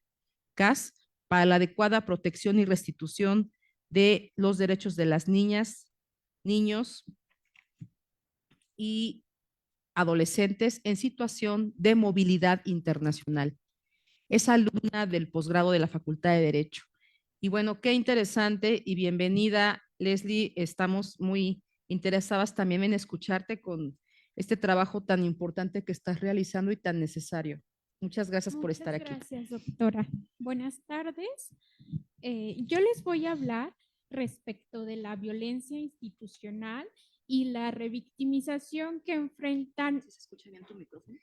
Speaker 1: CAS, para la adecuada protección y restitución de los derechos de las niñas, niños y adolescentes en situación de movilidad internacional. Es alumna del posgrado de la Facultad de Derecho. Y bueno, qué interesante y bienvenida, Leslie. Estamos muy interesadas también en escucharte con este trabajo tan importante que estás realizando y tan necesario. Muchas gracias por estar aquí.
Speaker 4: Muchas gracias, doctora. Buenas tardes. Yo les voy a hablar respecto de la violencia institucional y la revictimización que enfrentan.
Speaker 1: ¿Se escucha bien tu micrófono?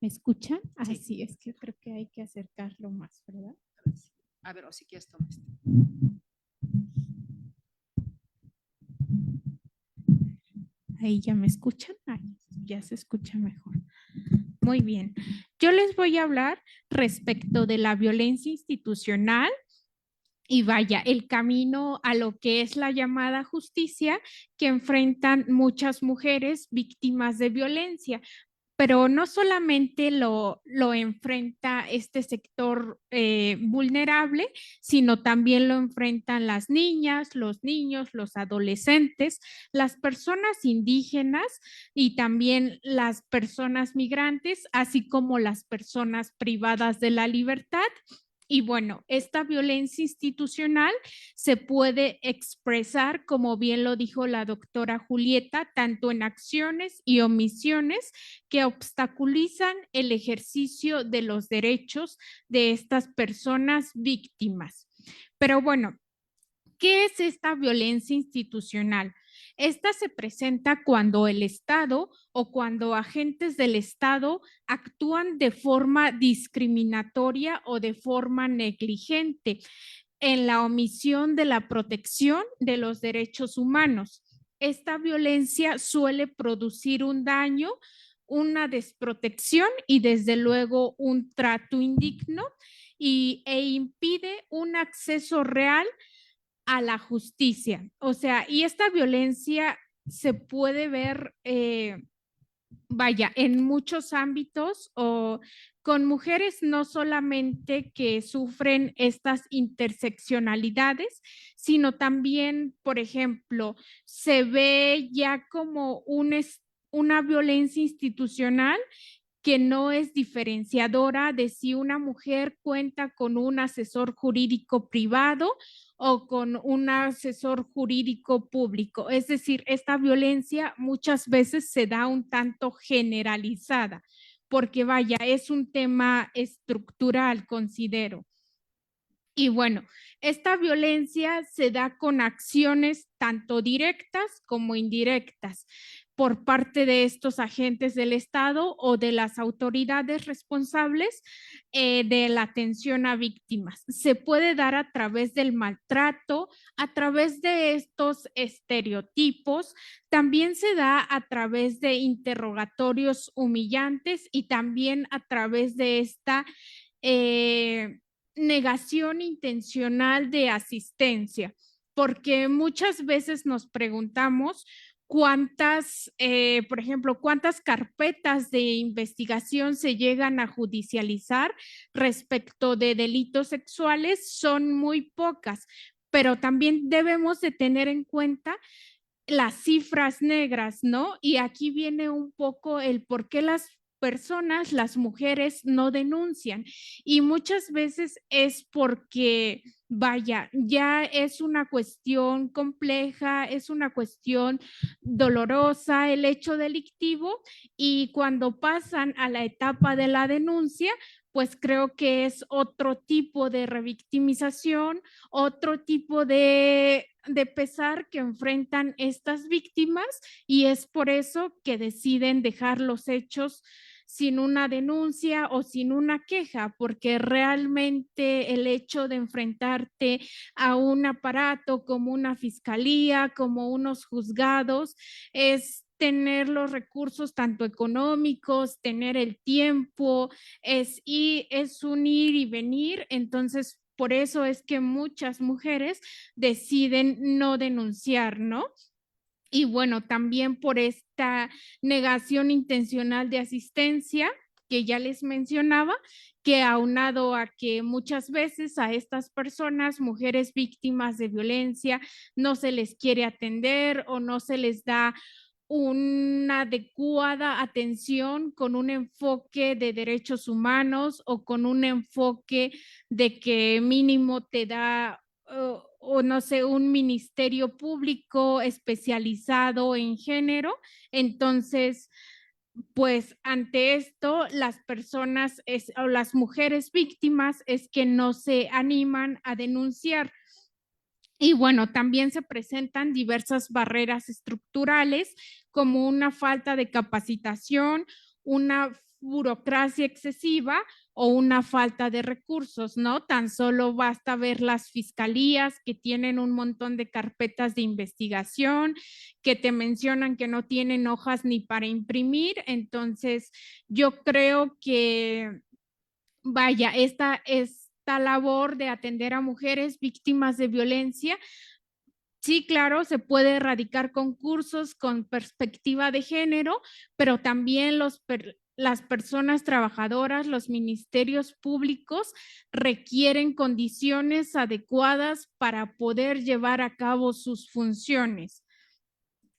Speaker 4: ¿Me escuchan?
Speaker 1: Sí.
Speaker 4: Así es que creo que hay que acercarlo más, ¿verdad?
Speaker 1: A ver, o si quieres tomar esto.
Speaker 4: Ahí ya me escuchan. Ahí ya se escucha mejor. Muy bien. Yo les voy a hablar respecto de la violencia institucional y vaya, el camino a lo que es la llamada justicia que enfrentan muchas mujeres víctimas de violencia. Pero no solamente lo enfrenta este sector vulnerable, sino también lo enfrentan las niñas, los niños, los adolescentes, las personas indígenas y también las personas migrantes, así como las personas privadas de la libertad. Y bueno, esta violencia institucional se puede expresar, como bien lo dijo la doctora Julieta, tanto en acciones y omisiones que obstaculizan el ejercicio de los derechos de estas personas víctimas. Pero bueno, ¿qué es esta violencia institucional? Esta se presenta cuando el Estado o cuando agentes del Estado actúan de forma discriminatoria o de forma negligente en la omisión de la protección de los derechos humanos. Esta violencia suele producir un daño, una desprotección y desde luego un trato indigno e impide un acceso real a la justicia. O sea, y esta violencia se puede ver, vaya, en muchos ámbitos o con mujeres no solamente que sufren estas interseccionalidades, sino también, por ejemplo, se ve ya como una violencia institucional que no es diferenciadora de si una mujer cuenta con un asesor jurídico privado o con un asesor jurídico público. Es decir, esta violencia muchas veces se da un tanto generalizada, porque vaya, es un tema estructural, considero. Y bueno, esta violencia se da con acciones tanto directas como indirectas por parte de estos agentes del Estado o de las autoridades responsables de la atención a víctimas. Se puede dar a través del maltrato, a través de estos estereotipos, también se da a través de interrogatorios humillantes y también a través de esta negación intencional de asistencia. porque muchas veces nos preguntamos cuántas, por ejemplo, cuántas carpetas de investigación se llegan a judicializar respecto de delitos sexuales. Son muy pocas, pero también debemos de tener en cuenta las cifras negras, ¿no? Y aquí viene un poco el por qué las personas, las mujeres no denuncian. Y muchas veces es porque, vaya, ya es una cuestión compleja, es una cuestión dolorosa el hecho delictivo, y cuando pasan a la etapa de la denuncia, pues creo que es otro tipo de revictimización, otro tipo de pesar que enfrentan estas víctimas, y es por eso que deciden dejar los hechos sin una denuncia o sin una queja, porque realmente el hecho de enfrentarte a un aparato como una fiscalía, como unos juzgados, es tener los recursos tanto económicos, tener el tiempo, es un ir y venir. Entonces, por eso es que muchas mujeres deciden no denunciar, ¿no? Y bueno, también por esta negación intencional de asistencia que ya les mencionaba, que aunado a que muchas veces a estas personas, mujeres víctimas de violencia, no se les quiere atender o no se les da una adecuada atención con un enfoque de derechos humanos o con un enfoque de que mínimo te da o no sé, un ministerio público especializado en género. Entonces, pues ante esto, las personas o las mujeres víctimas es que no se animan a denunciar. Y bueno, también se presentan diversas barreras estructurales como una falta de capacitación, una burocracia excesiva o una falta de recursos, ¿no? Tan solo basta ver las fiscalías que tienen un montón de carpetas de investigación, que te mencionan que no tienen hojas ni para imprimir. Entonces, yo creo que, vaya, esta labor de atender a mujeres víctimas de violencia, sí, claro, se puede erradicar con cursos con perspectiva de género, pero también las personas trabajadoras, los ministerios públicos requieren condiciones adecuadas para poder llevar a cabo sus funciones.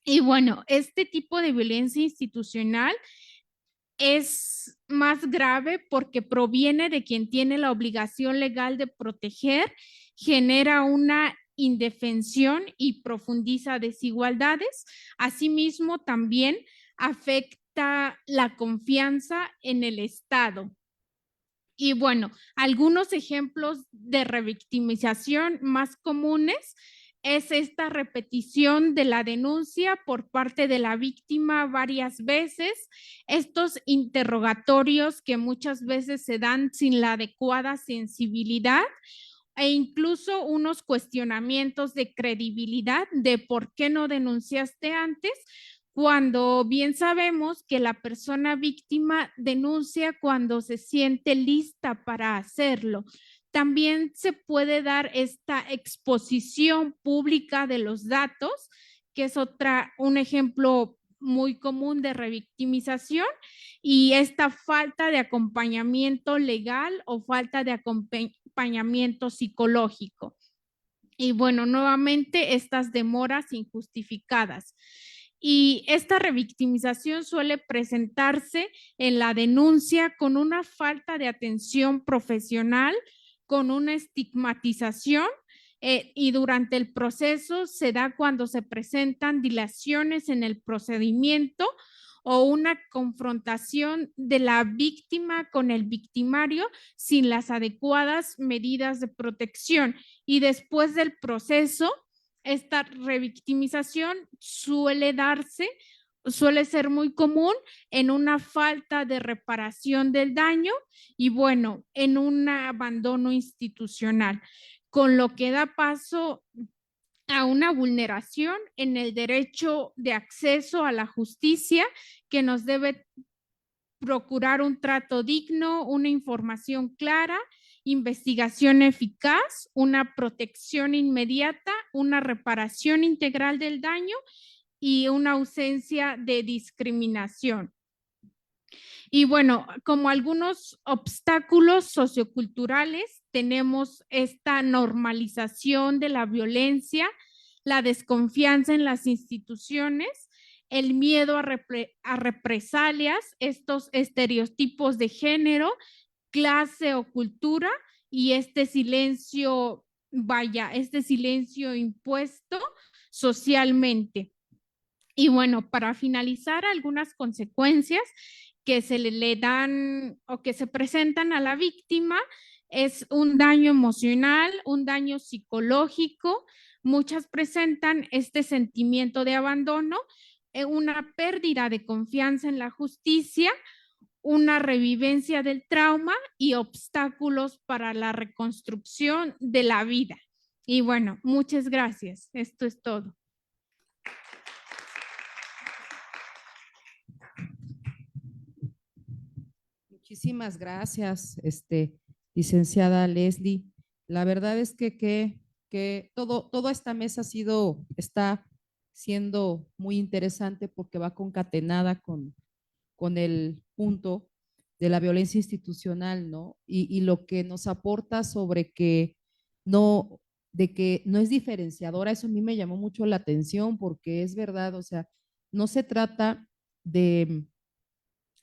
Speaker 4: Y bueno, este tipo de violencia institucional es más grave porque proviene de quien tiene la obligación legal de proteger, genera una indefensión y profundiza desigualdades. Asimismo, también afecta la confianza en el Estado. Y bueno, algunos ejemplos de revictimización más comunes es esta repetición de la denuncia por parte de la víctima varias veces, estos interrogatorios que muchas veces se dan sin la adecuada sensibilidad, e incluso unos cuestionamientos de credibilidad de por qué no denunciaste antes, cuando bien sabemos que la persona víctima denuncia cuando se siente lista para hacerlo. También se puede dar esta exposición pública de los datos, que es un ejemplo muy común de revictimización, y esta falta de acompañamiento legal o falta de acompañamiento psicológico. Y bueno, nuevamente estas demoras injustificadas. Y esta revictimización suele presentarse en la denuncia con una falta de atención profesional, con una estigmatización, y durante el proceso se da cuando se presentan dilaciones en el procedimiento o una confrontación de la víctima con el victimario sin las adecuadas medidas de protección. Y después del proceso, esta revictimización suele ser muy común en una falta de reparación del daño y bueno, en un abandono institucional, con lo que da paso a una vulneración en el derecho de acceso a la justicia que nos debe procurar un trato digno, una información clara, investigación eficaz, una protección inmediata, una reparación integral del daño y una ausencia de discriminación. Y bueno, como algunos obstáculos socioculturales, tenemos esta normalización de la violencia, la desconfianza en las instituciones, el miedo a represalias, estos estereotipos de género, clase o cultura y este silencio, este silencio impuesto socialmente. Y bueno, para finalizar, algunas consecuencias que se le dan o que se presentan a la víctima es un daño emocional, un daño psicológico. Muchas presentan este sentimiento de abandono, una pérdida de confianza en la justicia, una revivencia del trauma y obstáculos para la reconstrucción de la vida. Y bueno, muchas gracias. Esto es todo.
Speaker 1: Muchísimas gracias, licenciada Leslie. La verdad es que toda esta mesa está siendo muy interesante porque va concatenada con el punto de la violencia institucional, ¿no? Y lo que nos aporta sobre de que no es diferenciadora, eso a mí me llamó mucho la atención porque es verdad, o sea, no se trata de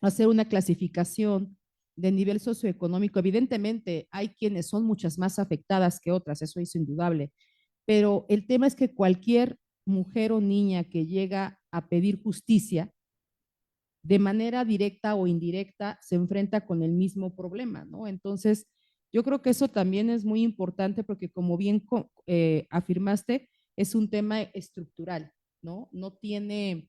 Speaker 1: hacer una clasificación de nivel socioeconómico. Evidentemente, hay quienes son muchas más afectadas que otras, eso es indudable, pero el tema es que cualquier mujer o niña que llega a pedir justicia, de manera directa o indirecta, se enfrenta con el mismo problema, ¿no? Entonces, yo creo que eso también es muy importante porque, como bien afirmaste, es un tema estructural, ¿no? No tiene,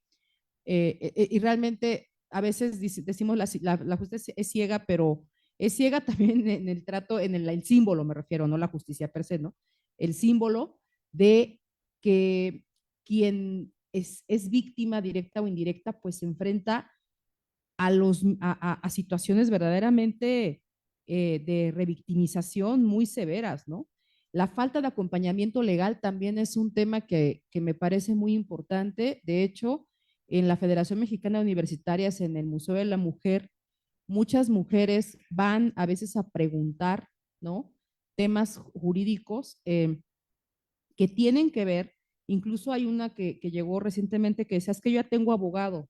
Speaker 1: y realmente a veces decimos la justicia es ciega, pero es ciega también en el trato, en el símbolo me refiero, no la justicia per se, ¿no? El símbolo de que quien es víctima directa o indirecta, pues se enfrenta a situaciones verdaderamente de revictimización muy severas, ¿no? La falta de acompañamiento legal también es un tema que me parece muy importante. De hecho, en la Federación Mexicana de Universitarias, en el Museo de la Mujer, muchas mujeres van a veces a preguntar, ¿no? Temas jurídicos que tienen que ver, incluso hay una que llegó recientemente que decía, es que yo ya tengo abogado,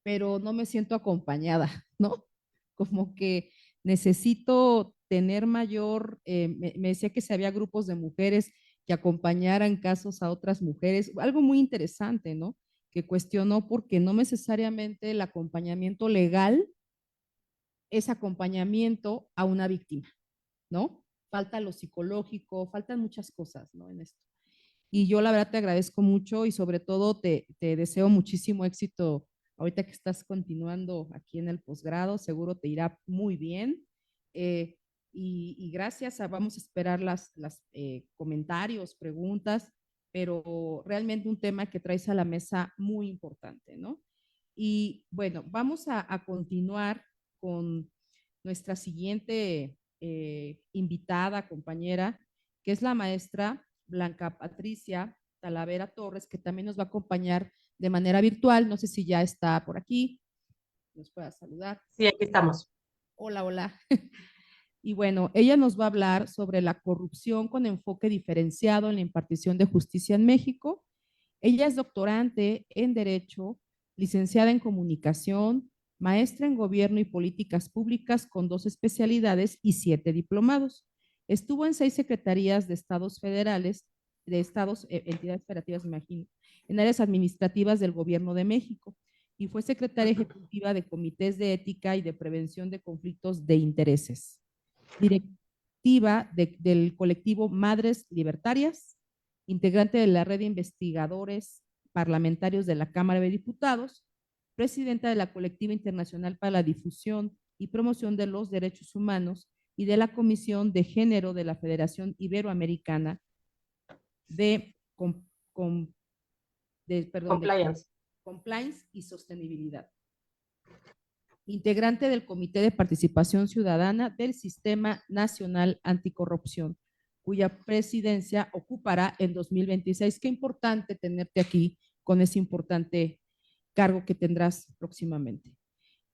Speaker 1: pero no me siento acompañada, ¿no? Como que necesito tener mayor, me decía que si había grupos de mujeres que acompañaran casos a otras mujeres, algo muy interesante, ¿no? Que cuestionó porque no necesariamente el acompañamiento legal es acompañamiento a una víctima, ¿no? Falta lo psicológico, faltan muchas cosas, ¿no? En esto. Y yo la verdad te agradezco mucho y sobre todo te deseo muchísimo éxito ahorita que estás continuando aquí en el posgrado, seguro te irá muy bien. Y gracias, vamos a esperar las comentarios, preguntas, pero realmente un tema que traes a la mesa muy importante, ¿no? Y bueno, vamos a continuar con nuestra siguiente invitada, compañera, que es la maestra Blanca Patricia Talavera Torres, que también nos va a acompañar de manera virtual. No sé si ya está por aquí, nos pueda saludar.
Speaker 5: Sí, aquí estamos.
Speaker 1: Hola, hola. Y bueno, ella nos va a hablar sobre la corrupción con enfoque diferenciado en la impartición de justicia en México. Ella es doctorante en Derecho, licenciada en Comunicación, maestra en Gobierno y Políticas Públicas con 2 especialidades y 7 diplomados. Estuvo en 6 secretarías de estados federales, de estados, entidades federativas, me imagino, en áreas administrativas del Gobierno de México y fue secretaria ejecutiva de comités de ética y de prevención de conflictos de intereses. Directiva del colectivo Madres Libertarias, integrante de la red de investigadores parlamentarios de la Cámara de Diputados, presidenta de la Colectiva Internacional para la Difusión y Promoción de los Derechos Humanos y de la Comisión de Género de la Federación Iberoamericana de,
Speaker 5: Compliance.
Speaker 1: Compliance y Sostenibilidad. integrante del Comité de Participación Ciudadana del Sistema Nacional Anticorrupción, cuya presidencia ocupará en 2026. Qué importante tenerte aquí con ese importante cargo que tendrás próximamente.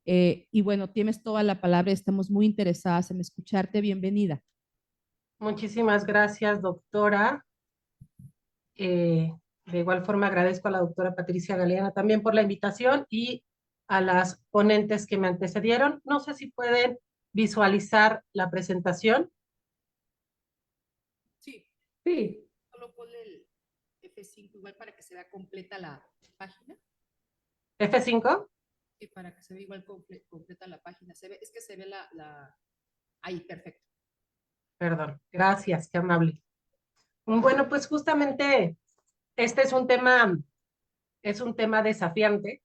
Speaker 1: Y bueno, tienes toda la palabra, estamos muy interesadas en escucharte. Bienvenida.
Speaker 5: Muchísimas gracias, doctora. De igual forma agradezco a la doctora Patricia Galeana también por la invitación y a las ponentes que me antecedieron. No sé si pueden visualizar la presentación.
Speaker 1: Sí,
Speaker 3: Sí,
Speaker 1: solo ponle el F5 igual para que se vea completa la página.
Speaker 5: F5.
Speaker 1: Y para que se vea igual completa la página. Es que se ve ahí, perfecto.
Speaker 5: Perdón, gracias, qué amable. Bueno, pues justamente este es un tema desafiante.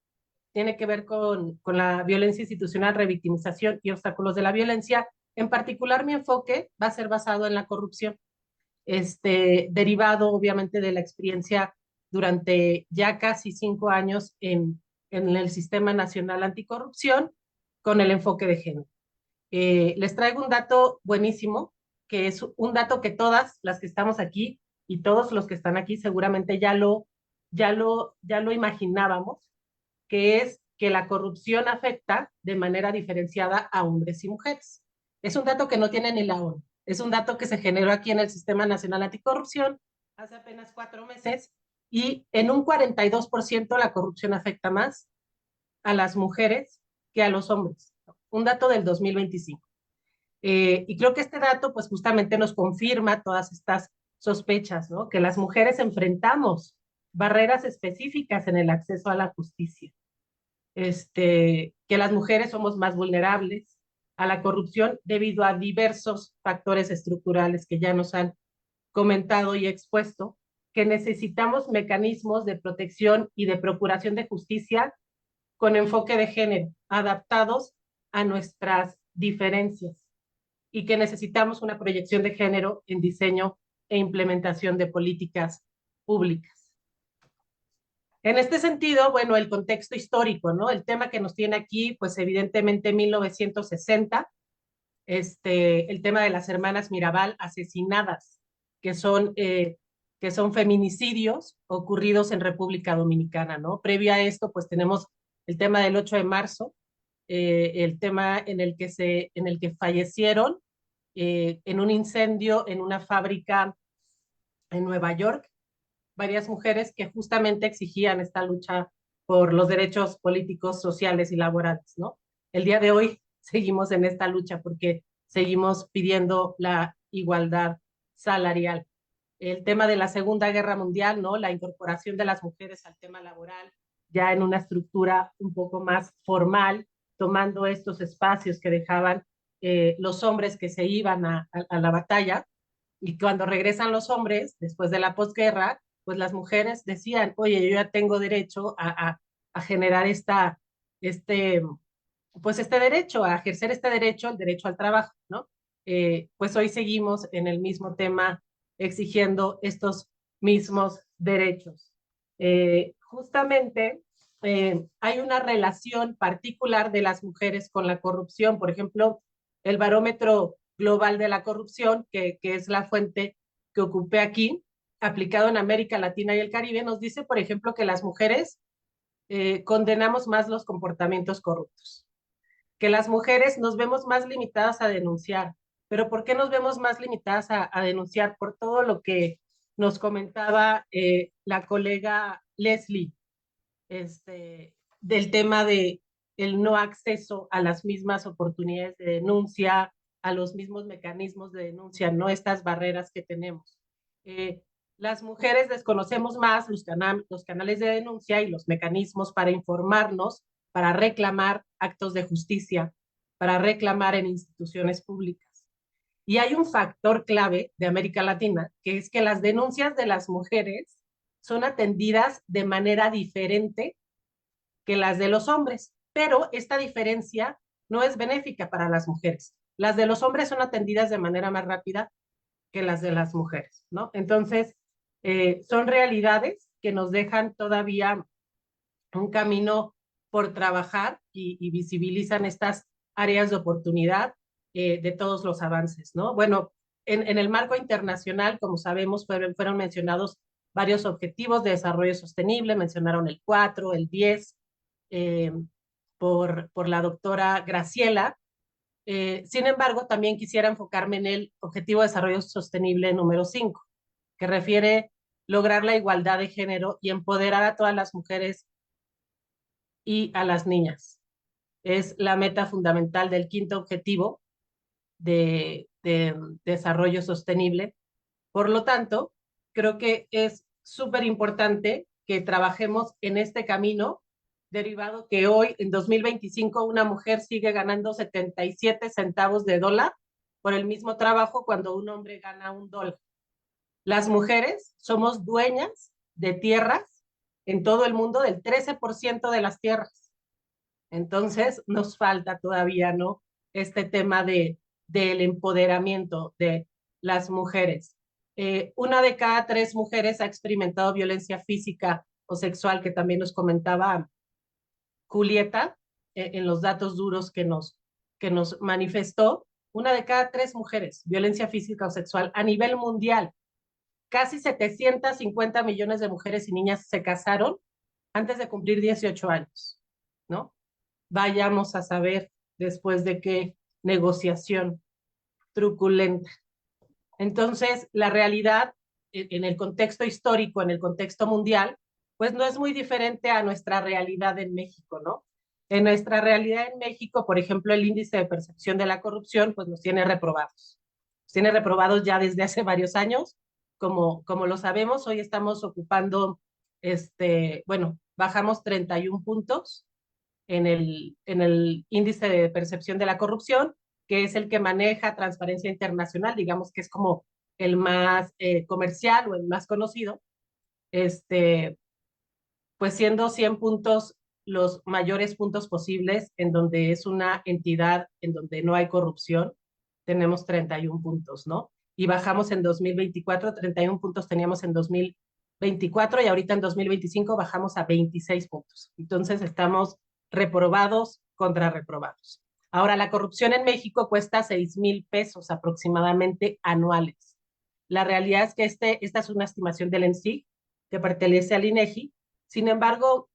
Speaker 5: Tiene que ver con la violencia institucional, revictimización y obstáculos de la violencia. En particular, mi enfoque va a ser basado en la corrupción, derivado obviamente de la experiencia durante ya casi 5 años en el Sistema Nacional Anticorrupción con el enfoque de género. Les traigo un dato buenísimo, que es un dato que todas las que estamos aquí y todos los que están aquí seguramente ya lo imaginábamos, que es que la corrupción afecta de manera diferenciada a hombres y mujeres. Es un dato que no tiene ni la ONU. Es un dato que se generó aquí en el Sistema Nacional Anticorrupción hace apenas 4 meses y en un 42% la corrupción afecta más a las mujeres que a los hombres. Un dato del 2025. Y creo que este dato pues justamente nos confirma todas estas sospechas, ¿no? Que las mujeres enfrentamos barreras específicas en el acceso a la justicia. Que las mujeres somos más vulnerables a la corrupción debido a diversos factores estructurales que ya nos han comentado y expuesto, que necesitamos mecanismos de protección y de procuración de justicia con enfoque de género, adaptados a nuestras diferencias, y que necesitamos una proyección de género en diseño e implementación de políticas públicas. En este sentido, bueno, el contexto histórico, ¿no? El tema que nos tiene aquí, pues evidentemente 1960, el tema de las hermanas Mirabal asesinadas, que son feminicidios ocurridos en República Dominicana, ¿no? Previo a esto, pues tenemos el tema del 8 de marzo, el tema en el que fallecieron en un incendio en una fábrica en Nueva York, varias mujeres que justamente exigían esta lucha por los derechos políticos, sociales y laborales, ¿no? El día de hoy seguimos en esta lucha porque seguimos pidiendo la igualdad salarial. El tema de la Segunda Guerra Mundial, ¿no? La incorporación de las mujeres al tema laboral, ya en una estructura un poco más formal, tomando estos espacios que dejaban los hombres que se iban a la batalla, y cuando regresan los hombres, después de la posguerra, pues las mujeres decían, oye, yo ya tengo derecho a generar pues este derecho, a ejercer este derecho, el derecho al trabajo, ¿no? Pues hoy seguimos en el mismo tema exigiendo estos mismos derechos. Justamente hay una relación particular de las mujeres con la corrupción. Por ejemplo, el barómetro global de la corrupción, que es la fuente que ocupé aquí, aplicado en América Latina y el Caribe, nos dice, por ejemplo, que las mujeres condenamos más los comportamientos corruptos, que las mujeres nos vemos más limitadas a denunciar. ¿Pero por qué nos vemos más limitadas a denunciar? Por todo lo que nos comentaba la colega Leslie, del tema de el no acceso a las mismas oportunidades de denuncia, a los mismos mecanismos de denuncia, no estas barreras que tenemos. Las mujeres desconocemos más los canales de denuncia y los mecanismos para informarnos, para reclamar actos de justicia, para reclamar en instituciones públicas. Y hay un factor clave de América Latina, que es que las denuncias de las mujeres son atendidas de manera diferente que las de los hombres, pero esta diferencia no es benéfica para las mujeres. Las de los hombres son atendidas de manera más rápida que las de las mujeres, ¿no? Entonces, son realidades que nos dejan todavía un camino por trabajar y visibilizan estas áreas de oportunidad de todos los avances, ¿no? Bueno, en el marco internacional, como sabemos, fueron mencionados varios objetivos de desarrollo sostenible, mencionaron el 4, el 10, por la doctora Graciela. Sin embargo, también quisiera enfocarme en el Objetivo de Desarrollo Sostenible número 5, que refiere lograr la igualdad de género y empoderar a todas las mujeres y a las niñas. Es la meta fundamental del quinto objetivo de desarrollo sostenible. Por lo tanto, creo que es súper importante que trabajemos en este camino, derivado que hoy, en 2025, una mujer sigue ganando 77 centavos de dólar por el mismo trabajo cuando un hombre gana $1. Las mujeres somos dueñas de tierras en todo el mundo, del 13% de las tierras. Entonces, nos falta todavía, ¿no? Este tema del empoderamiento de las mujeres. 1 de cada 3 mujeres ha experimentado violencia física o sexual, que también nos comentaba Julieta, en los datos duros que nos manifestó. 1 de cada 3 mujeres, violencia física o sexual a nivel mundial. Casi 750 millones de mujeres y niñas se casaron antes de cumplir 18 años, ¿no? Vayamos a saber después de qué negociación truculenta. Entonces, la realidad en el contexto histórico, en el contexto mundial, pues no es muy diferente a nuestra realidad en México, ¿no? En nuestra realidad en México, por ejemplo, el índice de percepción de la corrupción, pues nos tiene reprobados. Nos tiene reprobados ya desde hace varios años. Como lo sabemos, hoy estamos ocupando, bueno, bajamos 31 puntos en el índice de percepción de la corrupción, que es el que maneja Transparencia Internacional, digamos que es como el más comercial o el más conocido, pues siendo 100 puntos los mayores puntos posibles, en donde es una entidad en donde no hay corrupción, tenemos 31 puntos, ¿no? Y bajamos en 2024, 31 puntos teníamos en 2024 y ahorita en 2025 bajamos a 26 puntos. Entonces estamos reprobados contra reprobados. Ahora, la corrupción en México cuesta 6,000 pesos aproximadamente anuales. La realidad es que esta es una estimación del ENSIG, que pertenece al INEGI. Sin embargo,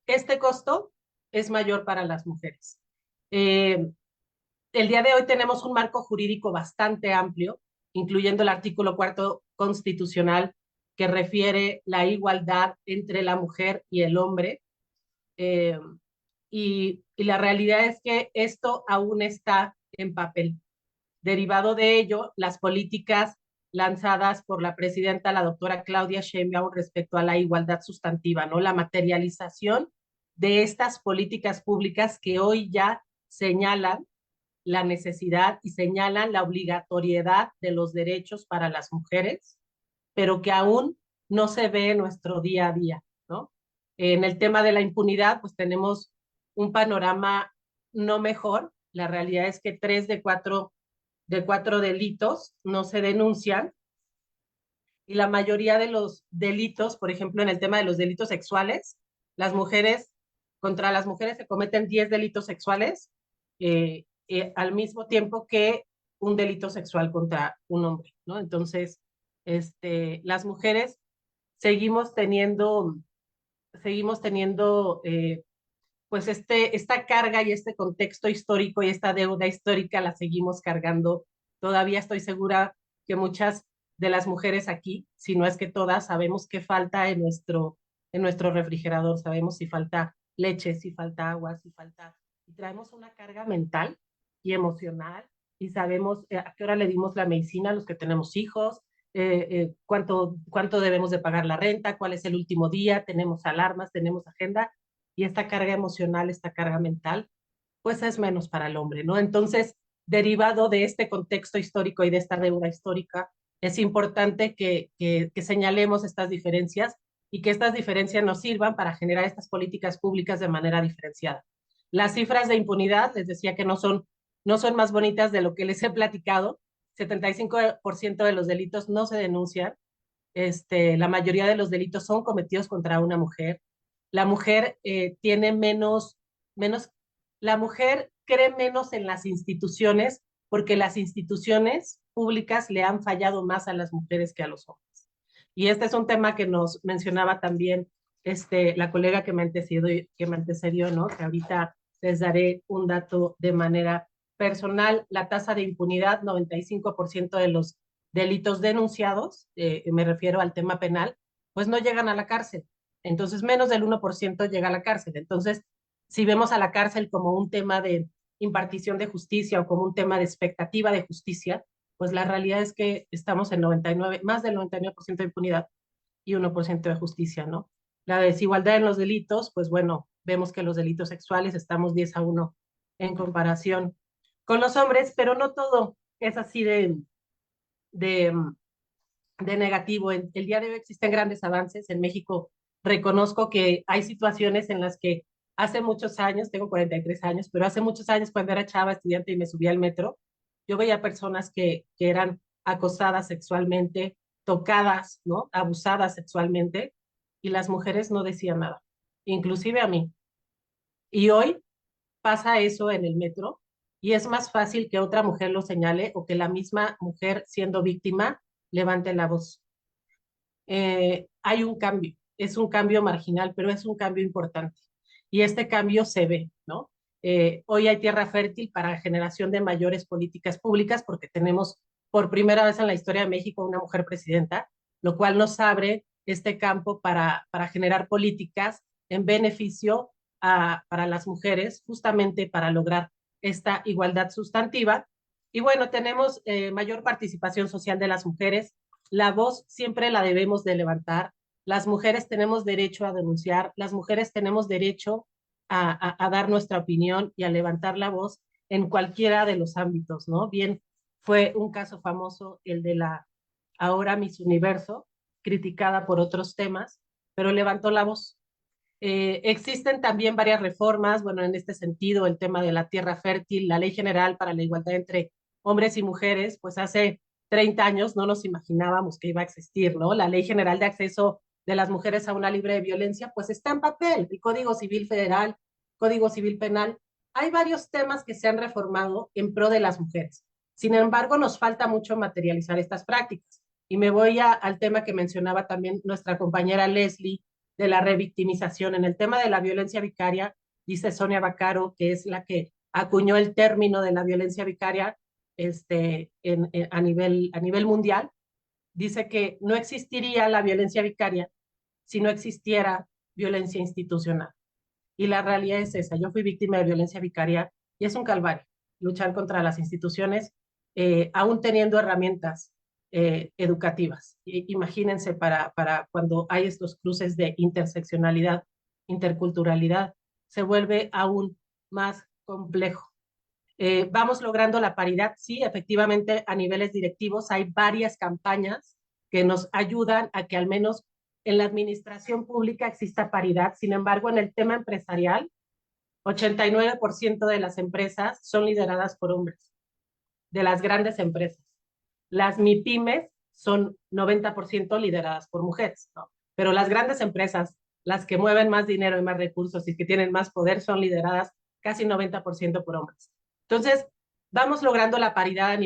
Speaker 5: este costo es mayor para las mujeres. El día de hoy tenemos un marco jurídico bastante amplio, incluyendo el artículo 4 constitucional, que refiere la igualdad entre la mujer y el hombre. Y la realidad es que esto aún está en papel. Derivado de ello, las políticas lanzadas por la presidenta, la doctora Claudia Sheinbaum, respecto a la igualdad sustantiva, ¿no? La materialización de estas políticas públicas que hoy ya señalan la necesidad y señalan la obligatoriedad de los derechos para las mujeres, pero que aún no se ve en nuestro día a día, ¿no? En el tema de la impunidad, pues tenemos un panorama no mejor. La realidad es que 3 de 4 delitos no se denuncian, y la mayoría de los delitos, por ejemplo, en el tema de los delitos sexuales, contra las mujeres se cometen 10 delitos sexuales al mismo tiempo que un delito sexual contra un hombre, ¿no? Entonces, las mujeres seguimos teniendo pues esta carga y este contexto histórico y esta deuda histórica la seguimos cargando. Todavía estoy segura que muchas de las mujeres aquí, si no es que todas, sabemos qué falta en nuestro refrigerador, sabemos si falta leche, si falta agua, y traemos una carga mental y emocional, y sabemos a qué hora le dimos la medicina a los que tenemos hijos, cuánto debemos de pagar la renta, cuál es el último día, tenemos alarmas, tenemos agenda, y esta carga emocional, esta carga mental, pues es menos para el hombre, ¿no? Entonces, derivado de este contexto histórico y de esta deuda histórica, es importante que señalemos estas diferencias y que estas diferencias nos sirvan para generar estas políticas públicas de manera diferenciada. Las cifras de impunidad, les decía que no son más bonitas de lo que les he platicado. 75% de los delitos no se denuncian. La mayoría de los delitos son cometidos contra una mujer. La mujer tiene menos La mujer cree menos en las instituciones porque las instituciones públicas le han fallado más a las mujeres que a los hombres. Y este es un tema que nos mencionaba también la colega que me antecedió, ¿no? Que ahorita les daré un dato de manera personal. La tasa de impunidad, 95% de los delitos denunciados, me refiero al tema penal, pues no llegan a la cárcel. Entonces, menos del 1% llega a la cárcel. Entonces, si vemos a la cárcel como un tema de impartición de justicia o como un tema de expectativa de justicia, pues la realidad es que estamos en 99, más del 99% de impunidad y 1% de justicia, ¿no? La desigualdad en los delitos, pues bueno, vemos que los delitos sexuales estamos 10-1 en comparación con los hombres, pero no todo es así de, de negativo. El día de hoy existen grandes avances en México. Reconozco que hay situaciones en las que hace muchos años, tengo 43 años, pero hace muchos años cuando era chava, estudiante y me subía al metro, yo veía personas que eran acosadas sexualmente, tocadas, ¿no? Abusadas sexualmente, y las mujeres no decían nada, inclusive a mí. Y hoy pasa eso en el metro y es más fácil que otra mujer lo señale o que la misma mujer siendo víctima levante la voz. Hay un cambio, es un cambio marginal, pero es un cambio importante. Y este cambio se ve, ¿no? Hoy hay tierra fértil para generación de mayores políticas públicas porque tenemos por primera vez en la historia de México una mujer presidenta, lo cual nos abre este campo para generar políticas en beneficio para las mujeres, justamente para lograr esta igualdad sustantiva. Y bueno, tenemos mayor participación social de las mujeres. La voz siempre la debemos de levantar. Las mujeres tenemos derecho a denunciar, las mujeres tenemos derecho a dar nuestra opinión y a levantar la voz en cualquiera de los ámbitos, ¿no? Bien, fue un caso famoso el de la ahora Miss Universo, criticada por otros temas, pero levantó la voz. Existen también varias reformas, bueno, en este sentido, el tema de la tierra fértil, la Ley General para la Igualdad entre Hombres y Mujeres, pues hace 30 años no nos imaginábamos que iba a existir, ¿no? La Ley General de Acceso de las Mujeres a una Libre de Violencia, pues está en papel, el Código Civil Federal, Código Civil Penal. Hay varios temas que se han reformado en pro de las mujeres. Sin embargo, nos falta mucho materializar estas prácticas. Y me voy al tema que mencionaba también nuestra compañera Leslie, de la revictimización. En el tema de la violencia vicaria, dice Sonia Vaccaro, que es la que acuñó el término de la violencia vicaria a nivel mundial, dice que no existiría la violencia vicaria si no existiera violencia institucional. Y la realidad es esa. Yo fui víctima de violencia vicaria y es un calvario luchar contra las instituciones, aún teniendo herramientas educativas. Imagínense para cuando hay estos cruces de interseccionalidad, interculturalidad, se vuelve aún más complejo. Vamos logrando la paridad, sí, efectivamente a niveles directivos hay varias campañas que nos ayudan a que al menos en la administración pública exista paridad. Sin embargo, en el tema empresarial, 89% de las empresas son lideradas por hombres, de las grandes empresas. Las MIPYMES son 90% lideradas por mujeres, ¿no? Pero las grandes empresas, las que mueven más dinero y más recursos y que tienen más poder, son lideradas casi 90% por hombres. Entonces, vamos logrando la paridad a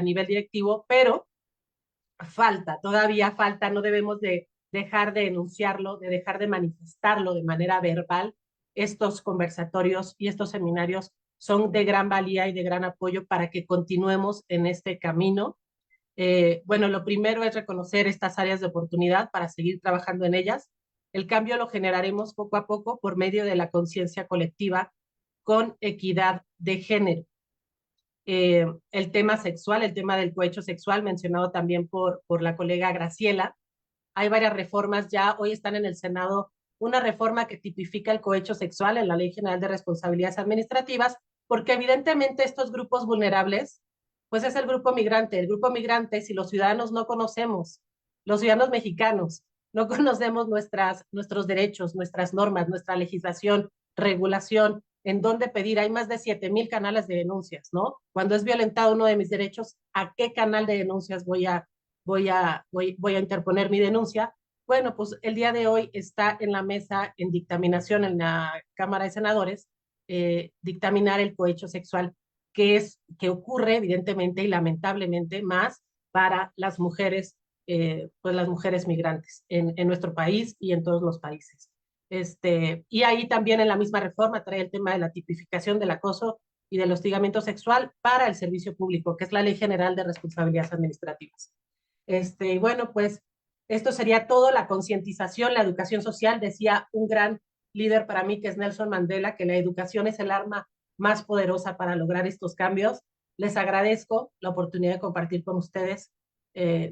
Speaker 5: nivel directivo, pero todavía falta, no debemos de dejar de enunciarlo, de dejar de manifestarlo de manera verbal. Estos conversatorios y estos seminarios son de gran valía y de gran apoyo para que continuemos en este camino. Bueno, lo primero es reconocer estas áreas de oportunidad para seguir trabajando en ellas. El cambio lo generaremos poco a poco por medio de la conciencia colectiva con equidad de género. El tema sexual, el tema del cohecho sexual, mencionado también por la colega Graciela. Hay varias reformas ya, hoy están en el Senado una reforma que tipifica el cohecho sexual en la Ley General de Responsabilidades Administrativas, porque evidentemente estos grupos vulnerables, pues es el grupo migrante, si los ciudadanos no conocemos, los ciudadanos mexicanos, no conocemos nuestros derechos, nuestras normas, nuestra legislación, regulación, en dónde pedir. Hay más de 7,000 canales de denuncias, ¿no? Cuando es violentado uno de mis derechos, ¿a qué canal de denuncias voy a interponer mi denuncia? Bueno, pues el día de hoy está en la mesa en dictaminación en la Cámara de Senadores dictaminar el cohecho sexual, que ocurre evidentemente y lamentablemente más para las mujeres, pues las mujeres migrantes en nuestro país y en todos los países. Y ahí también en la misma reforma trae el tema de la tipificación del acoso y del hostigamiento sexual para el servicio público, que es la Ley General de Responsabilidades Administrativas. Y bueno, pues esto sería todo, la concientización, la educación social. Decía un gran líder para mí, que es Nelson Mandela, que la educación es el arma más poderosa para lograr estos cambios. Les agradezco la oportunidad de compartir con ustedes,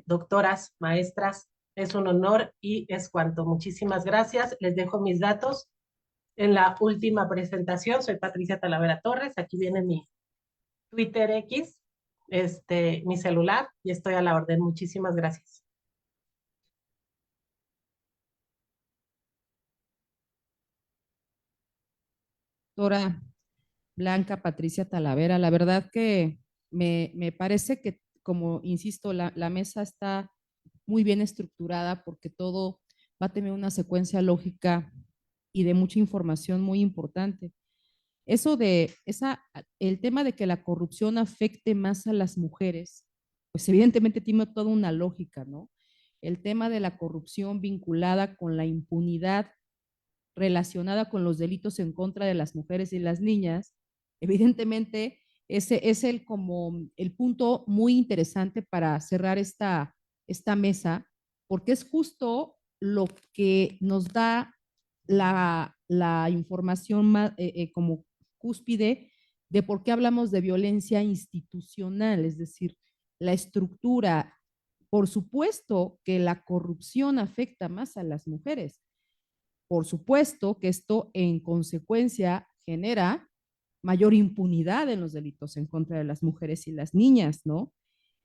Speaker 5: doctoras, maestras. Es un honor y es cuanto. Muchísimas gracias. Les dejo mis datos en la última presentación. Soy Patricia Talavera Torres. Aquí viene mi Twitter X, mi celular, y estoy a la orden. Muchísimas gracias.
Speaker 1: Doctora Blanca Patricia Talavera, la verdad que me parece que, como insisto, la mesa está muy bien estructurada porque todo va a tener una secuencia lógica y de mucha información muy importante. Eso el tema de que la corrupción afecte más a las mujeres, pues evidentemente tiene toda una lógica, ¿no? El tema de la corrupción vinculada con la impunidad relacionada con los delitos en contra de las mujeres y las niñas, evidentemente ese es como el punto muy interesante para cerrar esta mesa, porque es justo lo que nos da la información más, como cúspide de por qué hablamos de violencia institucional, es decir, la estructura. Por supuesto que la corrupción afecta más a las mujeres. Por supuesto que esto en consecuencia genera mayor impunidad en los delitos en contra de las mujeres y las niñas, ¿no?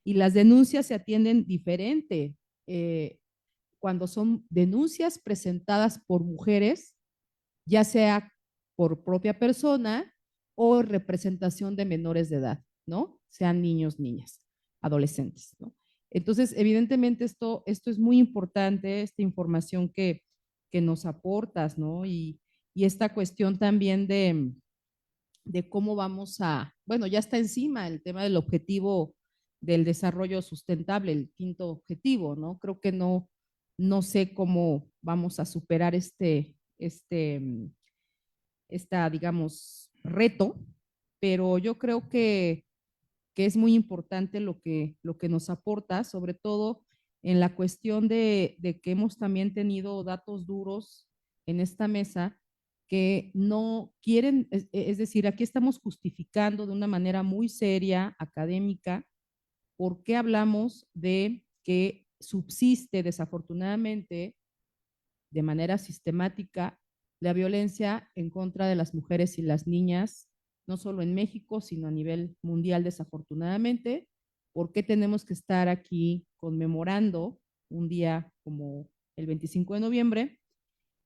Speaker 1: Y las denuncias se atienden diferente cuando son denuncias presentadas por mujeres, ya sea por propia persona o representación de menores de edad, ¿no? Sean niños, niñas, adolescentes, ¿no? Entonces, evidentemente esto es muy importante, esta información que nos aportas, ¿no? Y esta cuestión también de cómo vamos a, bueno, ya está encima el tema del objetivo del desarrollo sustentable, el quinto objetivo, ¿no? Creo que no sé cómo vamos a superar digamos, reto, pero yo creo que es muy importante lo que nos aporta, sobre todo en la cuestión de que hemos también tenido datos duros en esta mesa que no quieren, es decir, aquí estamos justificando de una manera muy seria, académica, por qué hablamos de que subsiste desafortunadamente de manera sistemática la violencia en contra de las mujeres y las niñas, no solo en México, sino a nivel mundial, desafortunadamente. ¿Por qué tenemos que estar aquí conmemorando un día como el 25 de noviembre?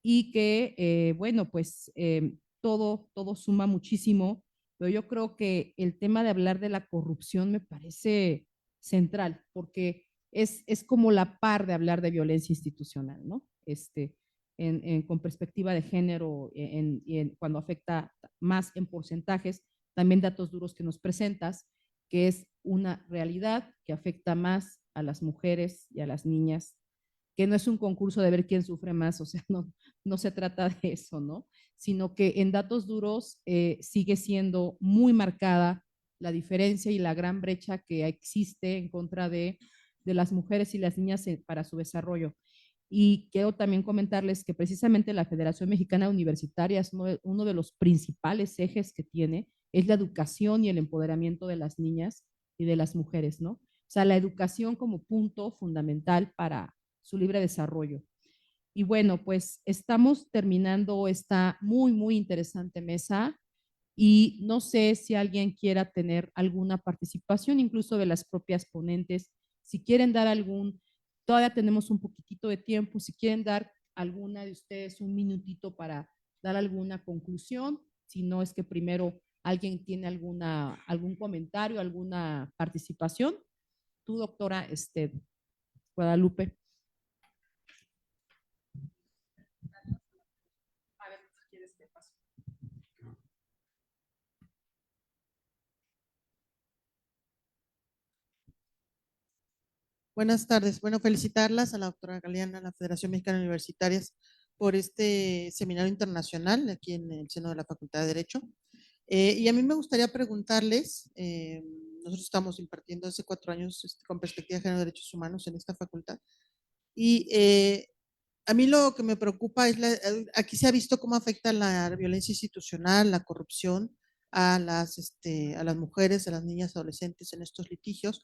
Speaker 1: Y que, bueno, pues todo suma muchísimo, pero yo creo que el tema de hablar de la corrupción me parece central, porque es como la par de hablar de violencia institucional, ¿no? Con perspectiva de género, cuando afecta más en porcentajes, también datos duros que nos presentas, que es una realidad que afecta más a las mujeres y a las niñas, que no es un concurso de ver quién sufre más, o sea, no se trata de eso, ¿no? Sino que en datos duros sigue siendo muy marcada la diferencia y la gran brecha que existe en contra de las mujeres y las niñas para su desarrollo. Y quiero también comentarles que precisamente la Federación Mexicana Universitaria es uno de los principales ejes que tiene, es la educación y el empoderamiento de las niñas y de las mujeres, ¿no? O sea, la educación como punto fundamental para su libre desarrollo. Y bueno, pues estamos terminando esta muy interesante mesa y no sé si alguien quiera tener alguna participación, incluso de las propias ponentes, si quieren dar todavía tenemos un poquitito de tiempo, si quieren dar alguna de ustedes un minutito para dar alguna conclusión, si no es que primero alguien tiene algún comentario, alguna participación. Tú, doctora Guadalupe. A ver, si quieres te paso.
Speaker 6: Buenas tardes. Bueno, felicitarlas a la doctora Galeana, a la Federación Mexicana de Universitarias, por este seminario internacional aquí en el seno de la Facultad de Derecho. Y a mí me gustaría preguntarles, nosotros estamos impartiendo hace 4 años con perspectiva de género de derechos humanos en esta facultad, y a mí lo que me preocupa es, aquí se ha visto cómo afecta la violencia institucional, la corrupción a las mujeres, a las niñas, adolescentes en estos litigios.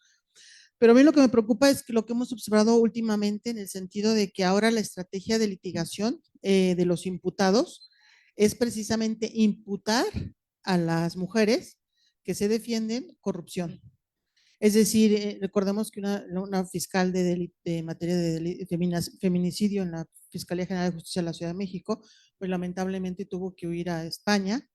Speaker 6: Pero a mí lo que me preocupa es que lo que hemos observado últimamente en el sentido de que ahora la estrategia de litigación de los imputados es precisamente imputar a las mujeres que se defienden corrupción. Es decir, recordemos que una fiscal de materia de feminicidio en la Fiscalía General de Justicia de la Ciudad de México, pues lamentablemente tuvo que huir a España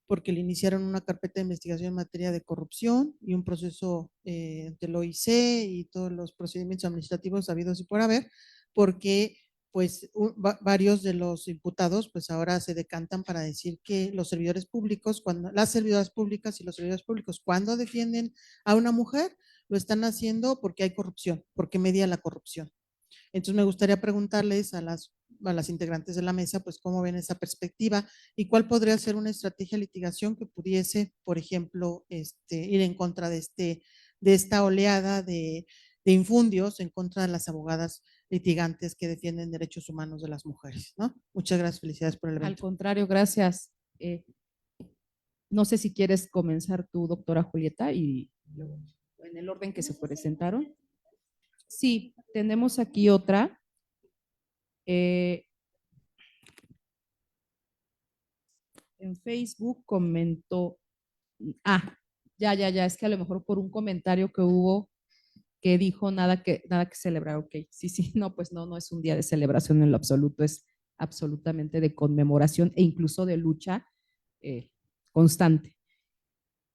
Speaker 6: porque le iniciaron una carpeta de investigación en materia de corrupción y un proceso del OIC y todos los procedimientos administrativos habidos y por haber, porque pues varios de los imputados pues ahora se decantan para decir que los servidores públicos, las servidoras públicas y los servidores públicos cuando defienden a una mujer, lo están haciendo porque hay corrupción, porque media la corrupción. Entonces me gustaría preguntarles a las integrantes de la mesa, pues cómo ven esa perspectiva y cuál podría ser una estrategia de litigación que pudiese, por ejemplo, ir en contra de esta oleada de infundios en contra de las abogadas litigantes que defienden derechos humanos de las mujeres, ¿no? Muchas gracias, felicidades por el evento.
Speaker 1: Al contrario, gracias. No sé si quieres comenzar tú, doctora Julieta, y luego, en el orden que se presentaron. Sí, tenemos aquí otra. En Facebook comentó, ya, es que a lo mejor por un comentario que hubo que dijo nada que celebrar, ok, sí, no, pues no es un día de celebración en lo absoluto, es absolutamente de conmemoración e incluso de lucha constante.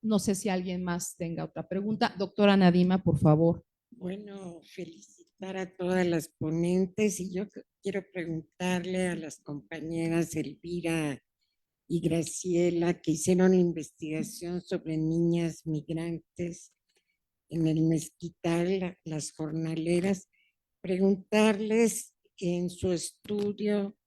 Speaker 1: No sé si alguien más tenga otra pregunta. Doctora Nadima, por favor.
Speaker 7: Bueno, felicitar a todas las ponentes y yo quiero preguntarle a las compañeras Elvira y Graciela que hicieron investigación sobre niñas migrantes en el Mezquital, las jornaleras, preguntarles en su estudio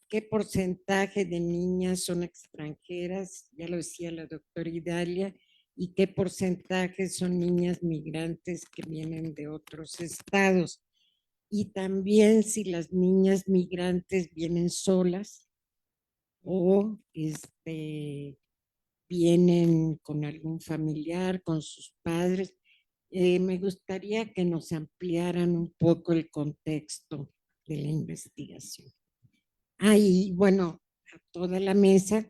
Speaker 7: qué porcentaje de niñas son extranjeras, ya lo decía la doctora Idalia, y qué porcentaje son niñas migrantes que vienen de otros estados. Y también si las niñas migrantes vienen solas o vienen con algún familiar, con sus padres. Me gustaría que nos ampliaran un poco el contexto de la investigación. Y bueno, a toda la mesa,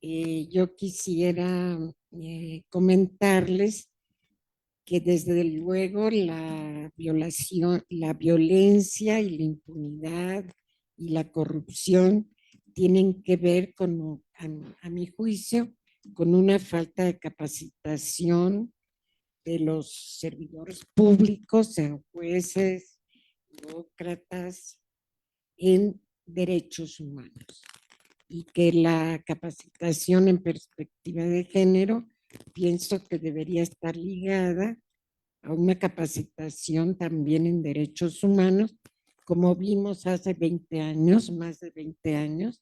Speaker 7: yo quisiera comentarles que desde luego la violación, la violencia y la impunidad y la corrupción tienen que ver con, a mi juicio, con una falta de capacitación de los servidores públicos, sean jueces, burócratas, en derechos humanos. Y que la capacitación en perspectiva de género pienso que debería estar ligada a una capacitación también en derechos humanos, como vimos hace 20 años, más de 20 años,